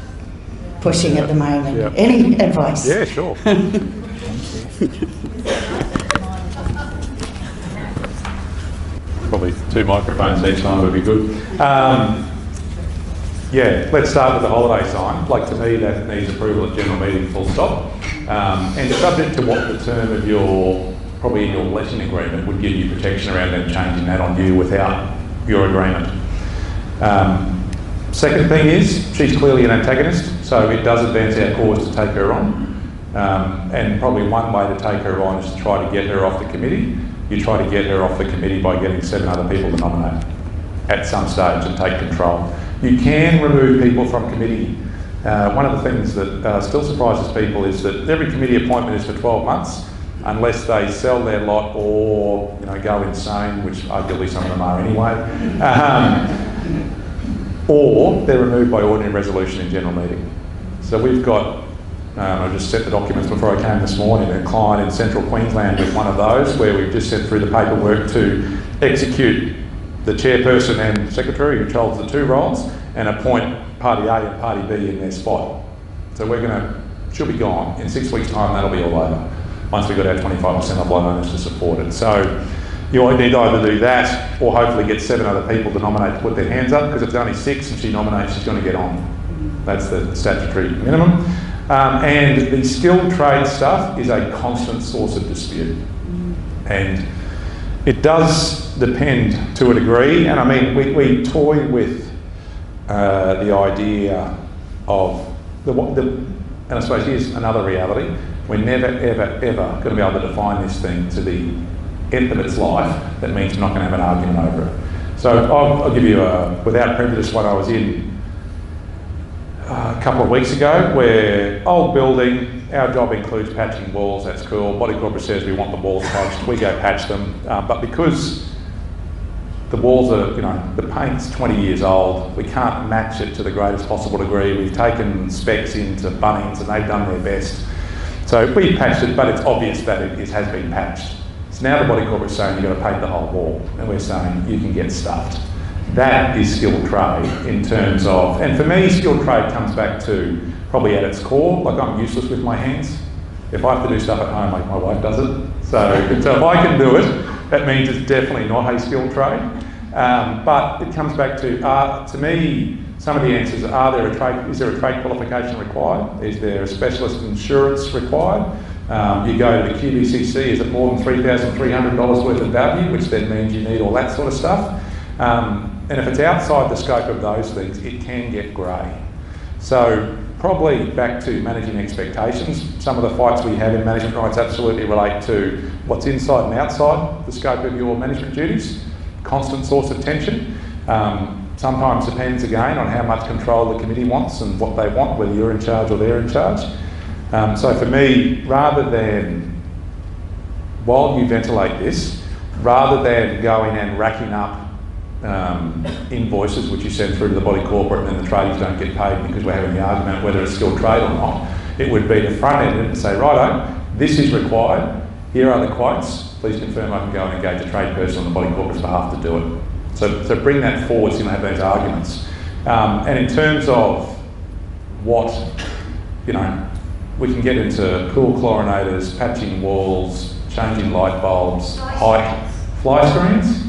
pushing at the moment. Yep. Any advice? Yeah, sure. Probably 2 microphones each time would be good. Yeah, let's start with the holiday sign. Like, to me, that needs approval at general meeting, full stop. And subject to what the term of probably your letting agreement would give you protection around them changing that on you without your agreement. Second thing is, she's clearly an antagonist, so it does advance our cause to take her on. And probably one way to take her on is to try to get her off the committee. You try to get her off the committee by getting 7 other people to nominate at some stage and take control. You can remove people from committee. One of the things that still surprises people is that every committee appointment is for 12 months, unless they sell their lot or go insane, which arguably some of them are anyway. Or they're removed by ordinary resolution in general meeting. So we've got, I just sent the documents before I came this morning, a client in central Queensland with one of those, where we've just sent through the paperwork to execute the chairperson and secretary, who holds the 2 roles, and appoint party A and party B in their spot. So she'll be gone. In 6 weeks' time, that'll be all over, once we've got our 25% of lot owners to support it. So you need to either do that or hopefully get 7 other people to nominate to put their hands up, because if it's only 6 and she nominates, she's going to get on. That's the statutory minimum. And the skilled trade stuff is a constant source of dispute. And it does depend to a degree, and I mean, we toy with the idea of and I suppose here's another reality: we're never, ever, ever going to be able to define this thing to the end of its life. That means we're not going to have an argument over it. So I'll give you without prejudice one I was in a couple of weeks ago, where old building, our job includes patching walls, that's cool. Body corporate says we want the walls patched, we go patch them. But because the walls are, the paint's 20 years old, we can't match it to the greatest possible degree. We've taken specs into Bunnings and they've done their best. So we patched it, but it's obvious that it has been patched. So now the body corporate's saying you've got to paint the whole wall, and we're saying you can get stuffed. That is skilled trade in terms of, and for me, skilled trade comes back to probably at its core, like I'm useless with my hands. If I have to do stuff at home, like my wife does it. So if I can do it, that means it's definitely not a skilled trade. But it comes back to me, some of the answers are is there a trade qualification required? Is there a specialist insurance required? You go to the QBCC, is it more than $3,300 worth of value, which then means you need all that sort of stuff. And if it's outside the scope of those things, it can get grey. So probably back to managing expectations. Some of the fights we have in management rights absolutely relate to what's inside and outside the scope of your management duties. Constant source of tension. Sometimes depends again on how much control the committee wants and what they want, whether you're in charge or they're in charge. So for me, rather than, while you ventilate this, rather than going and racking up invoices which you send through to the body corporate and then the tradies don't get paid because we're having the argument whether it's skilled trade or not, it would be to front end it and say, righto, this is required, here are the quotes, please confirm I can go and engage a trade person on the body corporate's behalf to do it. So bring that forward so you don't have those arguments. And in terms of what, we can get into cool chlorinators, patching walls, changing light bulbs, height, fly screens.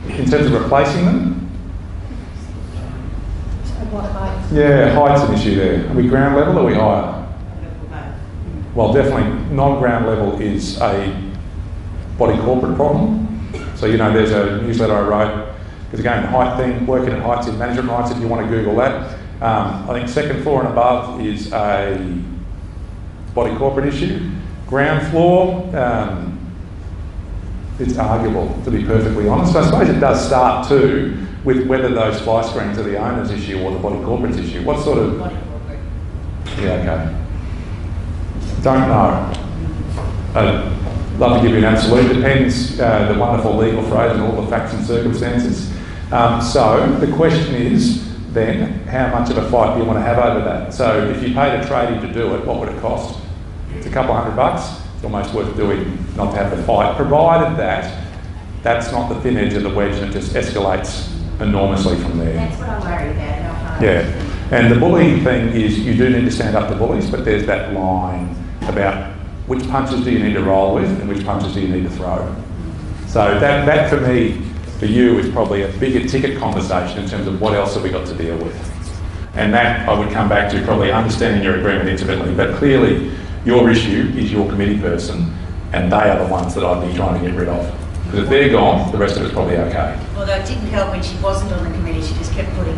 In terms of replacing them? What height? Yeah, height's an issue there. Are we ground level or are we higher? Well, definitely non-ground level is a body corporate problem. So, there's a newsletter I wrote, because again, the height thing, working at heights in management rights, if you want to Google that. I think second floor and above is a body corporate issue. Ground floor, it's arguable, to be perfectly honest. I suppose it does start too with whether those fly screens are the owner's issue or the body corporate's issue. What sort of... Body corporate. Yeah, okay. Don't know. I'd love to give you an absolute. Depends, the wonderful legal phrase and all the facts and circumstances. So the question is then, how much of a fight do you want to have over that? So if you paid a tradie to do it, what would it cost? It's a couple $100. It's almost worth doing not to have the fight, provided that that's not the thin edge of the wedge and it just escalates enormously from there. That's what I'm worried about. Yeah, and the bullying thing is you do need to stand up to bullies, but there's that line about which punches do you need to roll with and which punches do you need to throw. So that for me, for you, is probably a bigger ticket conversation in terms of what else have we got to deal with. And that I would come back to probably understanding your agreement intimately, but clearly your issue is your committee person and they are the ones that I'd be trying to get rid of. Because if they're gone, the rest of it's probably okay. Although it didn't help when she wasn't on the committee, she just kept putting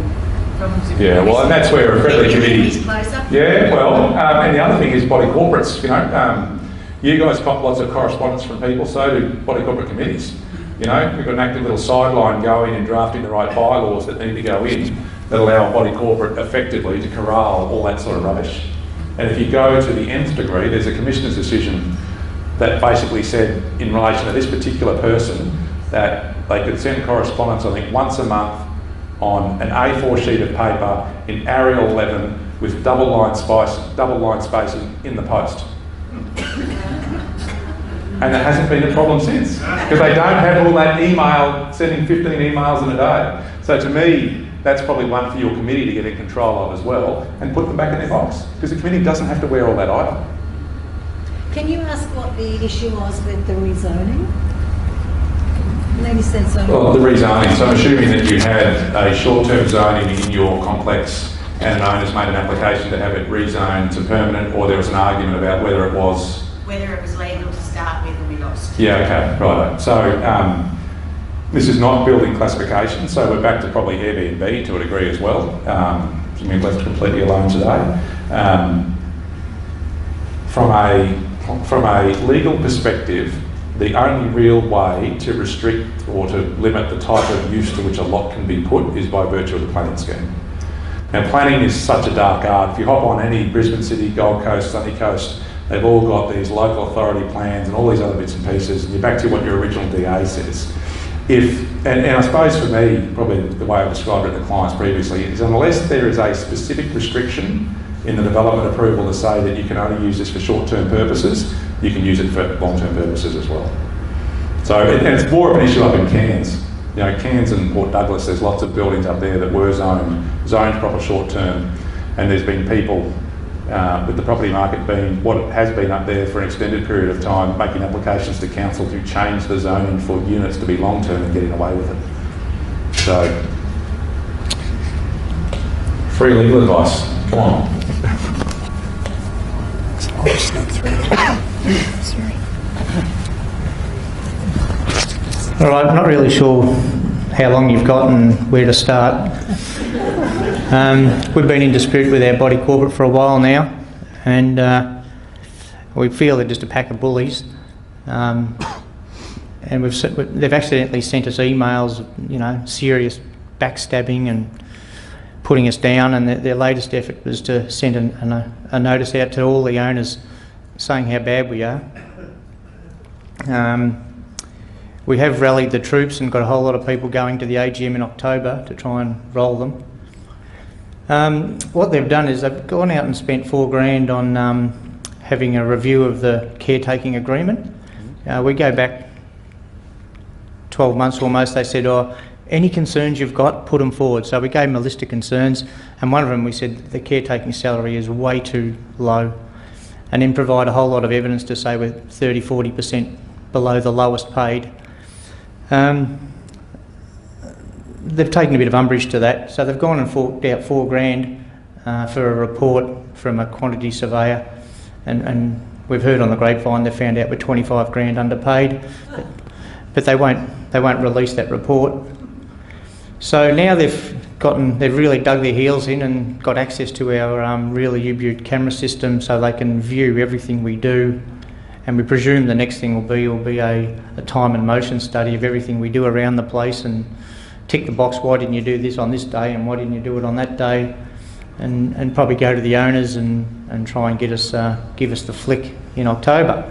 problems in. Yeah, well, and that's where a friendly committee... Closer. Yeah, well, and the other thing is body corporates, you guys got lots of correspondence from people, so do body corporate committees. We've got an active little sideline going and drafting the right bylaws that need to go in that allow a body corporate effectively to corral all that sort of rubbish. And if you go to the nth degree, there's a commissioner's decision that basically said in relation to this particular person that they could send correspondence, I think, once a month on an A4 sheet of paper in Arial 11 with double line spacing in the post. And there hasn't been a problem since, because they don't have all that email, sending 15 emails in a day. So to me, that's probably one for your committee to get in control of as well and put them back in their box, because the committee doesn't have to wear all that either. Can you ask what the issue was with the rezoning? Maybe sense on. Well, the rezoning, so I'm assuming that you had a short-term zoning in your complex and an owner's made an application to have it rezoned to permanent, or there was an argument about whether it was... Whether it was legal to start with and we lost. Yeah, okay, right. So this is not building classification, so we're back to probably Airbnb to a degree as well. I mean, left completely alone today. From a legal perspective, the only real way to restrict or to limit the type of use to which a lot can be put is by virtue of the planning scheme. Now, planning is such a dark art. If you hop on any Brisbane City, Gold Coast, Sunny Coast, they've all got these local authority plans and all these other bits and pieces, and you're back to what your original DA says. And I suppose for me, probably the way I've described it to clients previously, is unless there is a specific restriction in the development approval to say that you can only use this for short-term purposes, you can use it for long-term purposes as well. So, and it's more of an issue up in Cairns. You know, Cairns and Port Douglas, there's lots of buildings up there that were zoned proper short-term, and there's been people with the property market being what it has been up there for an extended period of time, making applications to council to change the zoning for units to be long-term and getting away with it. So, free legal advice, come on. All right, I'm not really sure how long you've got and where to start. We've been in dispute with our body corporate for a while now, and we feel they're just a pack of bullies. And they've accidentally sent us emails, you know, serious backstabbing and putting us down, and their latest effort was to send a notice out to all the owners saying how bad we are. We have rallied the troops and got a whole lot of people going to the AGM in October to try and roll them. What they've done is they've gone out and spent $4,000 on having a review of the caretaking agreement. We go back 12 months almost. They said, oh, any concerns you've got, put them forward. So we gave them a list of concerns, and one of them we said the caretaking salary is way too low, and then provide a whole lot of evidence to say we're 30-40% below the lowest paid. They've taken a bit of umbrage to that, so they've gone and forked out $4,000 for a report from a quantity surveyor, and we've heard on the grapevine they found out we're $25,000 underpaid, but they won't release that report. So now they've really dug their heels in and got access to our really U-Butte camera system, so they can view everything we do. And we presume the next thing will be a time and motion study of everything we do around the place, and tick the box, why didn't you do this on this day and why didn't you do it on that day, and probably go to the owners and try and give us the flick in October.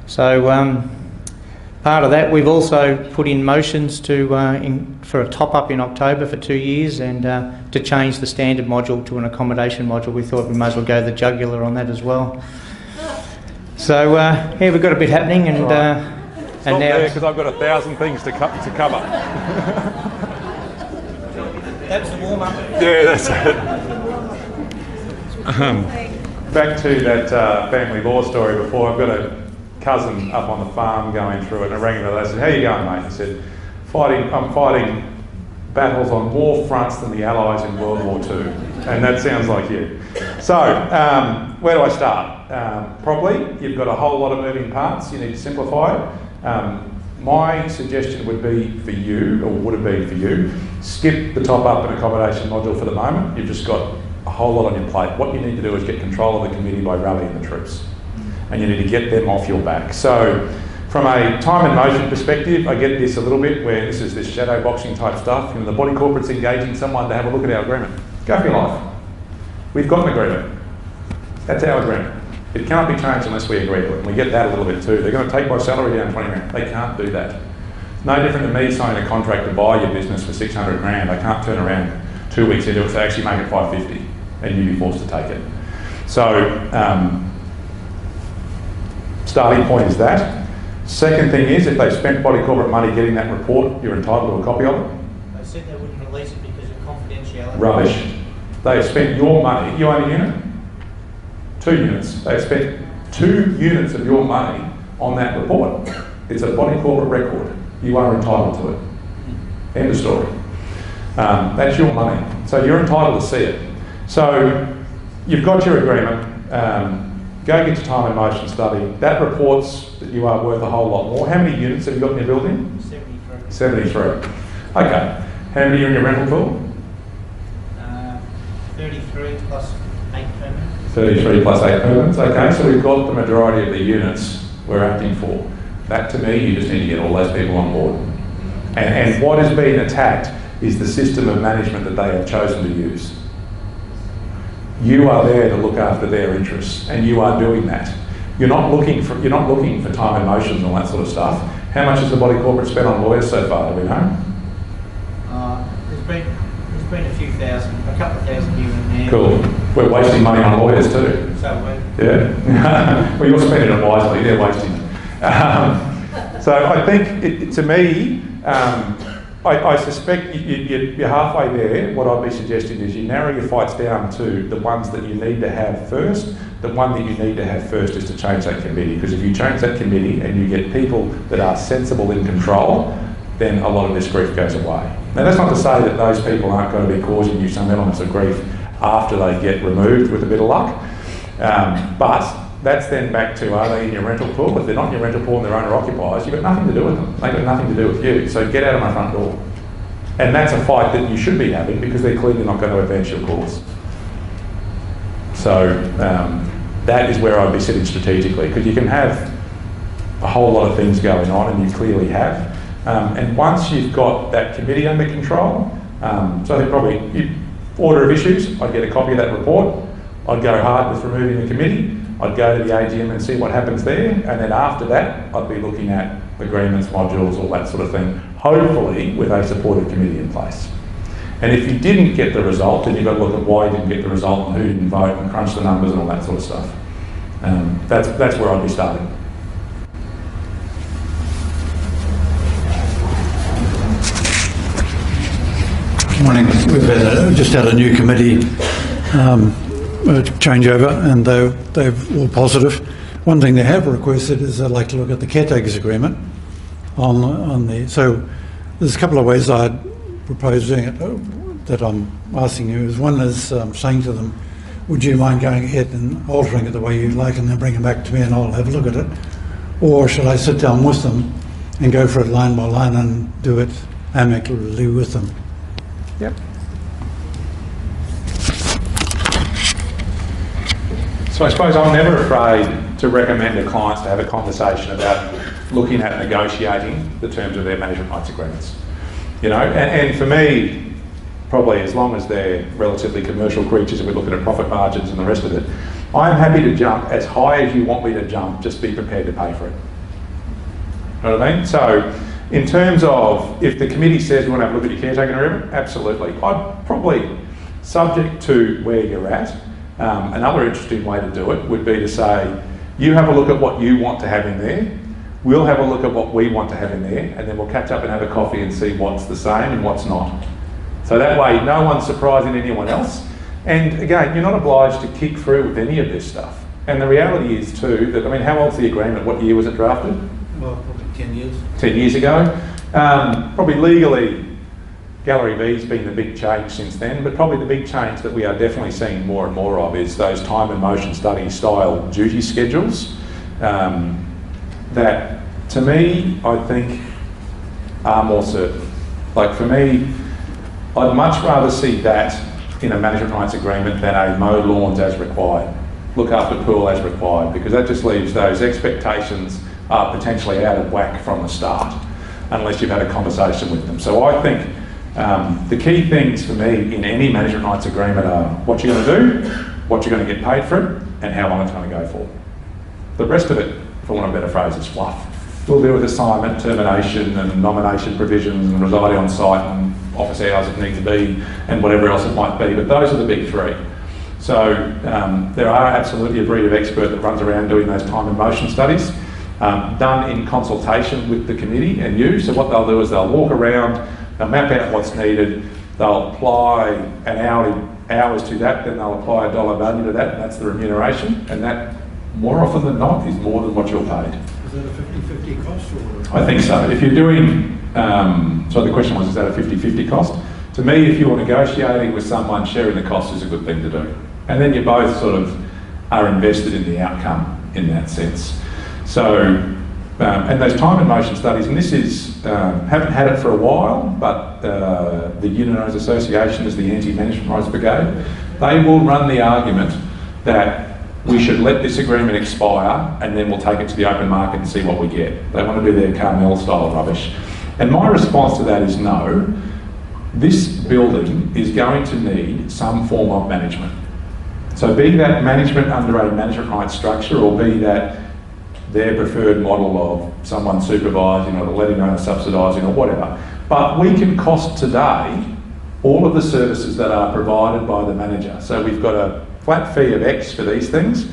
So part of that, we've also put in motions for a top-up in October for 2 years, and to change the standard module to an accommodation module. We thought we might as well go the jugular on that as well. So yeah, we've got a bit happening, and Stop now because I've got 1,000 things to cover. That's the warm-up. Yeah, that's it. Back to that family law story before. I've got a cousin up on the farm going through it, and I rang him and I said, "How you going, mate?" He said, I'm fighting battles on more fronts than the Allies in World War II." And that sounds like you. So, where do I start? Probably, you've got a whole lot of moving parts. You need to simplify it. My suggestion would be for you, or would have been for you, skip the top-up and accommodation module for the moment. You've just got a whole lot on your plate. What you need to do is get control of the committee by rallying the troops. And you need to get them off your back. So, from a time and motion perspective, I get this a little bit where this is this shadow boxing type stuff. You know, the body corporate's engaging someone to have a look at our agreement. Go for your life. We've got an agreement. That's our agreement. It can't be changed unless we agree to it. And we get that a little bit too. They're going to take my salary down 20 grand. They can't do that. No different than me signing a contract to buy your business for 600 grand. I can't turn around 2 weeks into it, so actually make it 550 and you'd be forced to take it. So, starting point is that. Second thing is, if they've spent body corporate money getting that report, you're entitled to a copy of it. They said they wouldn't release it because of confidentiality. Rubbish. They have spent your money. You own a unit? 2 units. They have spent 2 units of your money on that report. It's a body corporate record. You are entitled to it. End of story. That's your money. So you're entitled to see it. So you've got your agreement. Go get your time and motion study. That reports that you are worth a whole lot more. How many units have you got in your building? 73. 73. Okay. How many are in your rental pool? 33 plus 8 permanent. 33 plus 8 permanents. Okay, so we've got the majority of the units we're acting for. That to me, you just need to get all those people on board. And what is being attacked is the system of management that they have chosen to use. You are there to look after their interests, and you are doing that. You're not looking for time and motion and all that sort of stuff. How much has the body corporate spent on lawyers so far? Do we know? There's been a couple of thousand here and there. Cool. We're wasting money on lawyers too. So we. Yeah. Well, you're spending it wisely. They're wasting it. So I think, to me, I suspect you're halfway there. What I'd be suggesting is you narrow your fights down to the ones that you need to have first. The one that you need to have first is to change that committee, because if you change that committee and you get people that are sensible in control, then a lot of this grief goes away. Now, that's not to say that those people aren't going to be causing you some elements of grief after they get removed with a bit of luck, but that's then back to, are they in your rental pool? If they're not in your rental pool and they're owner-occupiers, you've got nothing to do with them. They've got nothing to do with you. So get out of my front door. And that's a fight that you should be having, because they're clearly not going to advance your cause. So that is where I'd be sitting strategically, because you can have a whole lot of things going on, and you clearly have. And once you've got that committee under control, so I think probably order of issues, I'd get a copy of that report. I'd go hard with removing the committee. I'd go to the AGM and see what happens there, and then after that, I'd be looking at agreements, modules, all that sort of thing, hopefully with a supportive committee in place. And if you didn't get the result, then you've got to look at why you didn't get the result and who didn't vote and crunch the numbers and all that sort of stuff. That's where I'd be starting. Morning. We've just had a new committee changeover, and they're all positive. One thing they have requested is they'd like to look at the caretakers agreement on the. So there's a couple of ways I'd propose doing it that I'm asking you. One is saying to them, would you mind going ahead and altering it the way you like, and then bring it back to me and I'll have a look at it? Or should I sit down with them and go for it line by line and do it amicably with them? Yep. So I suppose I'm never afraid to recommend to clients to have a conversation about looking at negotiating the terms of their management rights agreements. You know, and for me, probably as long as they're relatively commercial creatures and we're looking at profit margins and the rest of it, I'm happy to jump as high as you want me to jump, just be prepared to pay for it. You know what I mean? So in terms of, if the committee says we want to have a look at your caretaker agreement, absolutely. I'd probably, subject to where you're at, another interesting way to do it would be to say, you have a look at what you want to have in there, we'll have a look at what we want to have in there, and then we'll catch up and have a coffee and see what's the same and what's not. So that way, no one's surprising anyone else. And again, you're not obliged to kick through with any of this stuff. And the reality is too, that, I mean, how old's the agreement? What year was it drafted? Well, probably 10 years. 10 years ago. Probably legally, Gallery V's been the big change since then, but probably the big change that we are definitely seeing more and more of is those time and motion study style duty schedules that, to me, I think are more certain. Like for me, I'd much rather see that in a management rights agreement than a mow lawns as required, look after pool as required, because that just leaves those expectations are potentially out of whack from the start, unless you've had a conversation with them. So I think the key things for me in any management rights agreement are what you're going to do, what you're going to get paid for it, and how long it's going to go for. The rest of it, for want of a better phrase, is fluff. We'll deal with assignment, termination and nomination provisions and residing on site and office hours if need to be and whatever else it might be, but those are the big three. So there are absolutely a breed of expert that runs around doing those time and motion studies, done in consultation with the committee and you. So what they'll do is they'll walk around, they'll map out what's needed, they'll apply an hours to that, then they'll apply a dollar value to that, and that's the remuneration, and that more often than not is more than what you're paid. Is that a 50-50 cost? Or? I think so. If you're doing, so the question was, is that a 50-50 cost? To me, if you're negotiating with someone, sharing the cost is a good thing to do. And then you both sort of are invested in the outcome in that sense. So, and those time and motion studies, and this is, haven't had it for a while, but the Union Owners Association is the Anti-Management Rights Brigade. They will run the argument that we should let this agreement expire and then we'll take it to the open market and see what we get. They want to do their Carmel style rubbish. And my response to that is no. This building is going to need some form of management. So be that management under a management rights structure, or be that their preferred model of someone supervising or the letting owner subsidising or whatever. But we can cost today all of the services that are provided by the manager. So we've got a flat fee of X for these things.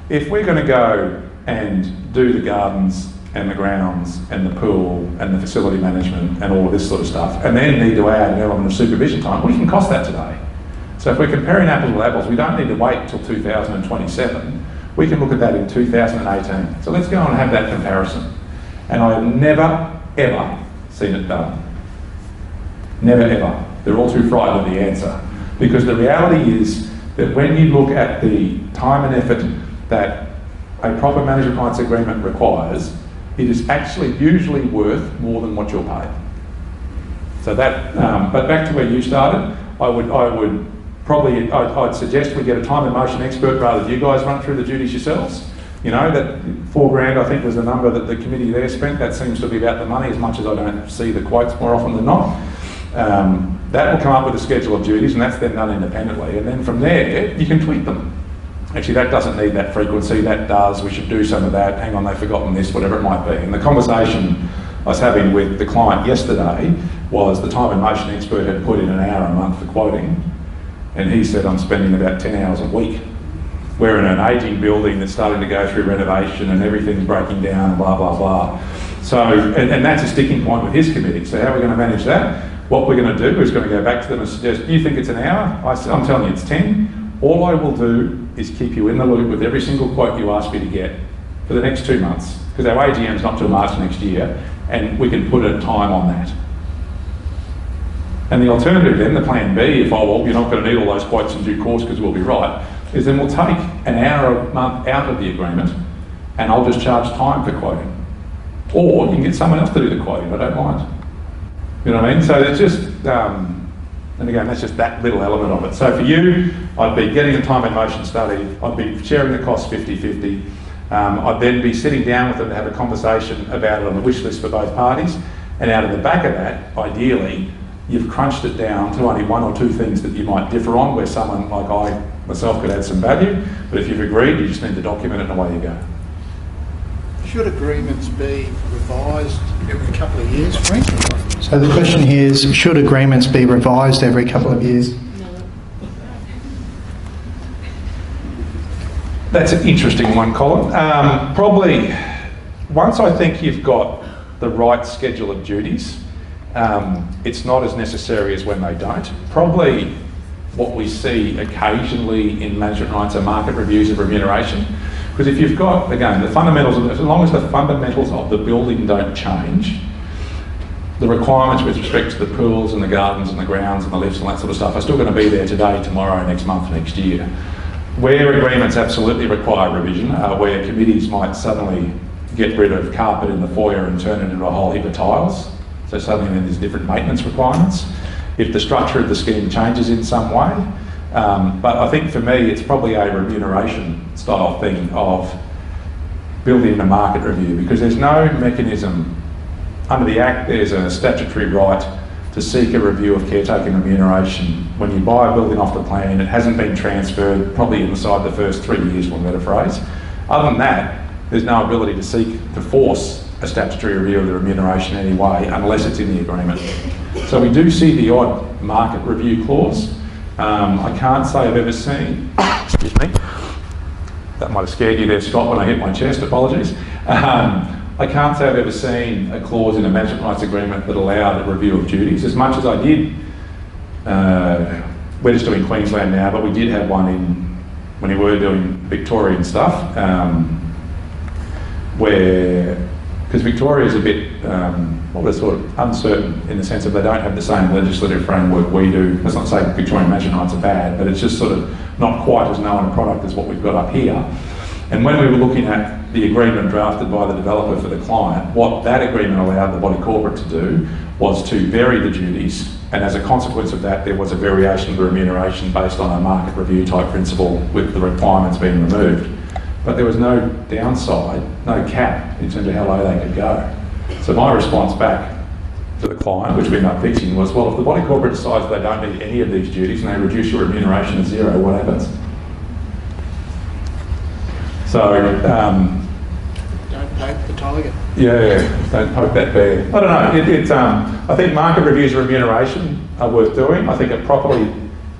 If we're going to go and do the gardens and the grounds and the pool and the facility management and all of this sort of stuff, and then need to add an element of supervision time, we can cost that today. So if we're comparing apples with apples, we don't need to wait until 2027. We can look at that in 2018. So let's go and have that comparison. And I have never, ever seen it done. Never, ever. They're all too frightened of the answer. Because the reality is that when you look at the time and effort that a proper management rights agreement requires, it is actually usually worth more than what you're paid. So that, but back to where you started, I'd suggest we get a time and motion expert rather than you guys run through the duties yourselves. You know, that $4,000 I think was the number that the committee there spent. That seems to be about the money, as much as I don't see the quotes more often than not. That will come up with a schedule of duties, and that's then done independently. And then from there, you can tweak them. Actually, that doesn't need that frequency, that does, we should do some of that, hang on, they've forgotten this, whatever it might be. And the conversation I was having with the client yesterday was the time and motion expert had put in an hour a month for quoting, and he said, I'm spending about 10 hours a week. We're in an ageing building that's starting to go through renovation and everything's breaking down, blah, blah, blah. So, and that's a sticking point with his committee. So how are we going to manage that? What we're going to do is going to go back to them and suggest, do you think it's an hour? I'm telling you it's 10. All I will do is keep you in the loop with every single quote you ask me to get for the next 2 months, because our AGM's not till March next year, and we can put a time on that. And the alternative then, the plan B, if you're not going to need all those quotes in due course because we'll be right, is then we'll take an hour a month out of the agreement and I'll just charge time for quoting. Or you can get someone else to do the quoting, I don't mind. You know what I mean? So it's just, and again, that's just that little element of it. So for you, I'd be getting a time and motion study, I'd be sharing the cost 50-50, I'd then be sitting down with them to have a conversation about it on the wish list for both parties, and out of the back of that, ideally, you've crunched it down to only 1 or 2 things that you might differ on, where someone like I myself could add some value, but if you've agreed, you just need to document it and away you go. Should agreements be revised every couple of years, Frank? So the question here is, should agreements be revised every couple of years? That's an interesting one, Colin. Probably, once I think you've got the right schedule of duties, it's not as necessary as when they don't. Probably what we see occasionally in management rights are market reviews of remuneration. Because if you've got, again, the fundamentals, as long as the fundamentals of the building don't change, the requirements with respect to the pools and the gardens and the grounds and the lifts and that sort of stuff are still going to be there today, tomorrow, next month, next year. Where agreements absolutely require revision are where committees might suddenly get rid of carpet in the foyer and turn it into a whole heap of tiles. So suddenly then there's different maintenance requirements. If the structure of the scheme changes in some way, but I think for me it's probably a remuneration style thing of building in a market review, because there's no mechanism under the Act. There's a statutory right to seek a review of caretaking remuneration when you buy a building off the plan, it hasn't been transferred, probably inside the first 3 years, for a better phrase. Other than that, there's no ability to force a statutory review of the remuneration anyway, unless it's in the agreement. So we do see the odd market review clause. I can't say I've ever seen, excuse me, that might have scared you there, Scott, when I hit my chest, apologies. I can't say I've ever seen a clause in a management rights agreement that allowed a review of duties, as much as I did. We're just doing Queensland now, but we did have one when we were doing Victorian stuff, where, because Victoria is a bit what was sort of uncertain in the sense of they don't have the same legislative framework we do. That's not saying Victorian management rights are bad, but it's just sort of not quite as known a product as what we've got up here. And when we were looking at the agreement drafted by the developer for the client, what that agreement allowed the body corporate to do was to vary the duties, and as a consequence of that, there was a variation of the remuneration based on a market review type principle with the requirements being removed. But there was no downside, no cap in terms of how low they could go. So my response back to the client, which we ended up fixing, was, well, if the body corporate decides they don't need any of these duties and they reduce your remuneration to zero, what happens? So, Don't poke the tiger. yeah, don't poke that bear. I don't know. I think market reviews of remuneration are worth doing. I think a properly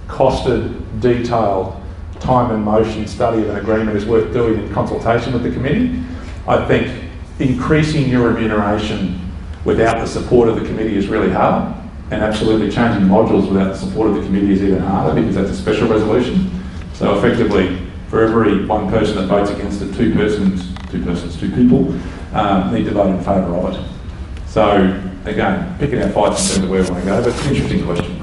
costed, detailed, time and motion study of an agreement is worth doing in consultation with the committee. I think increasing your remuneration without the support of the committee is really hard, and absolutely changing modules without the support of the committee is even harder because that's a special resolution. So effectively, for every one person that votes against it, two people need to vote in favour of it. So again, picking our fights in terms of where we want to go, but it's an interesting question.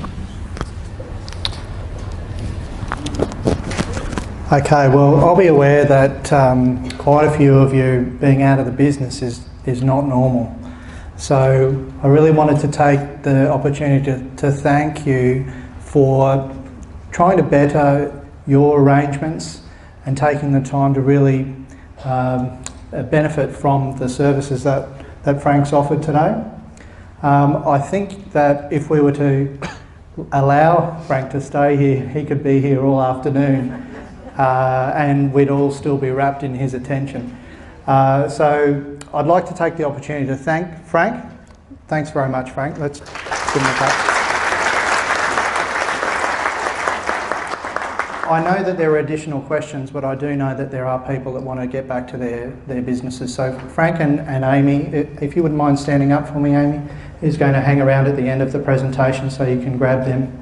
Okay, well, I'll be aware that quite a few of you being out of the business is not normal. So I really wanted to take the opportunity to thank you for trying to better your arrangements and taking the time to really benefit from the services that Frank's offered today. I think that if we were to allow Frank to stay here, he could be here all afternoon. And we'd all still be wrapped in his attention. So I'd like to take the opportunity to thank Frank. Thanks very much, Frank. Let's give him a clap. I know that there are additional questions, but I do know that there are people that want to get back to their businesses. So Frank and Amy, if you wouldn't mind standing up for me, Amy, is going to hang around at the end of the presentation so you can grab them.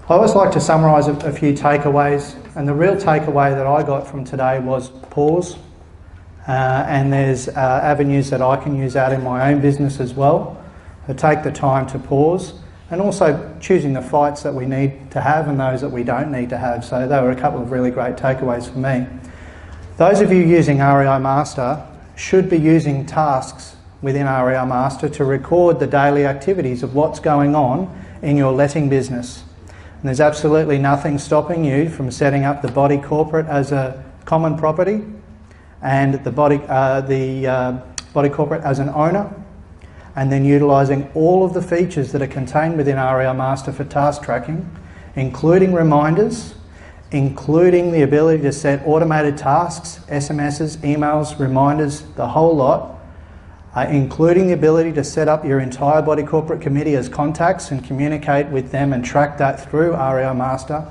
I always like to summarise a few takeaways, and the real takeaway that I got from today was pause, and there's avenues that I can use out in my own business as well, to take the time to pause, and also choosing the fights that we need to have and those that we don't need to have. So they were a couple of really great takeaways for me. Those of you using REI Master should be using tasks within REI Master to record the daily activities of what's going on in your letting business. And there's absolutely nothing stopping you from setting up the body corporate as a common property and the body corporate as an owner, and then utilising all of the features that are contained within REI Master for task tracking, including reminders, including the ability to set automated tasks, SMSs, emails, reminders, the whole lot, including the ability to set up your entire body corporate committee as contacts and communicate with them and track that through REI Master,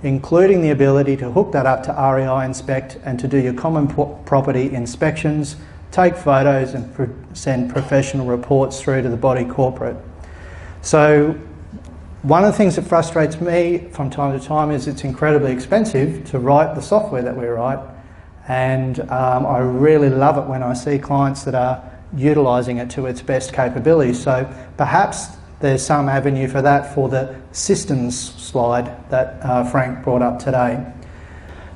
including the ability to hook that up to REI Inspect and to do your common property inspections, take photos and send professional reports through to the body corporate. So one of the things that frustrates me from time to time is it's incredibly expensive to write the software that we write, and I really love it when I see clients that are utilising it to its best capabilities. So perhaps there's some avenue for that for the systems slide that Frank brought up today.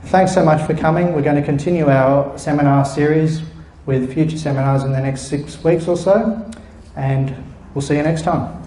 Thanks so much for coming. We're going to continue our seminar series with future seminars in the next 6 weeks or so, and we'll see you next time.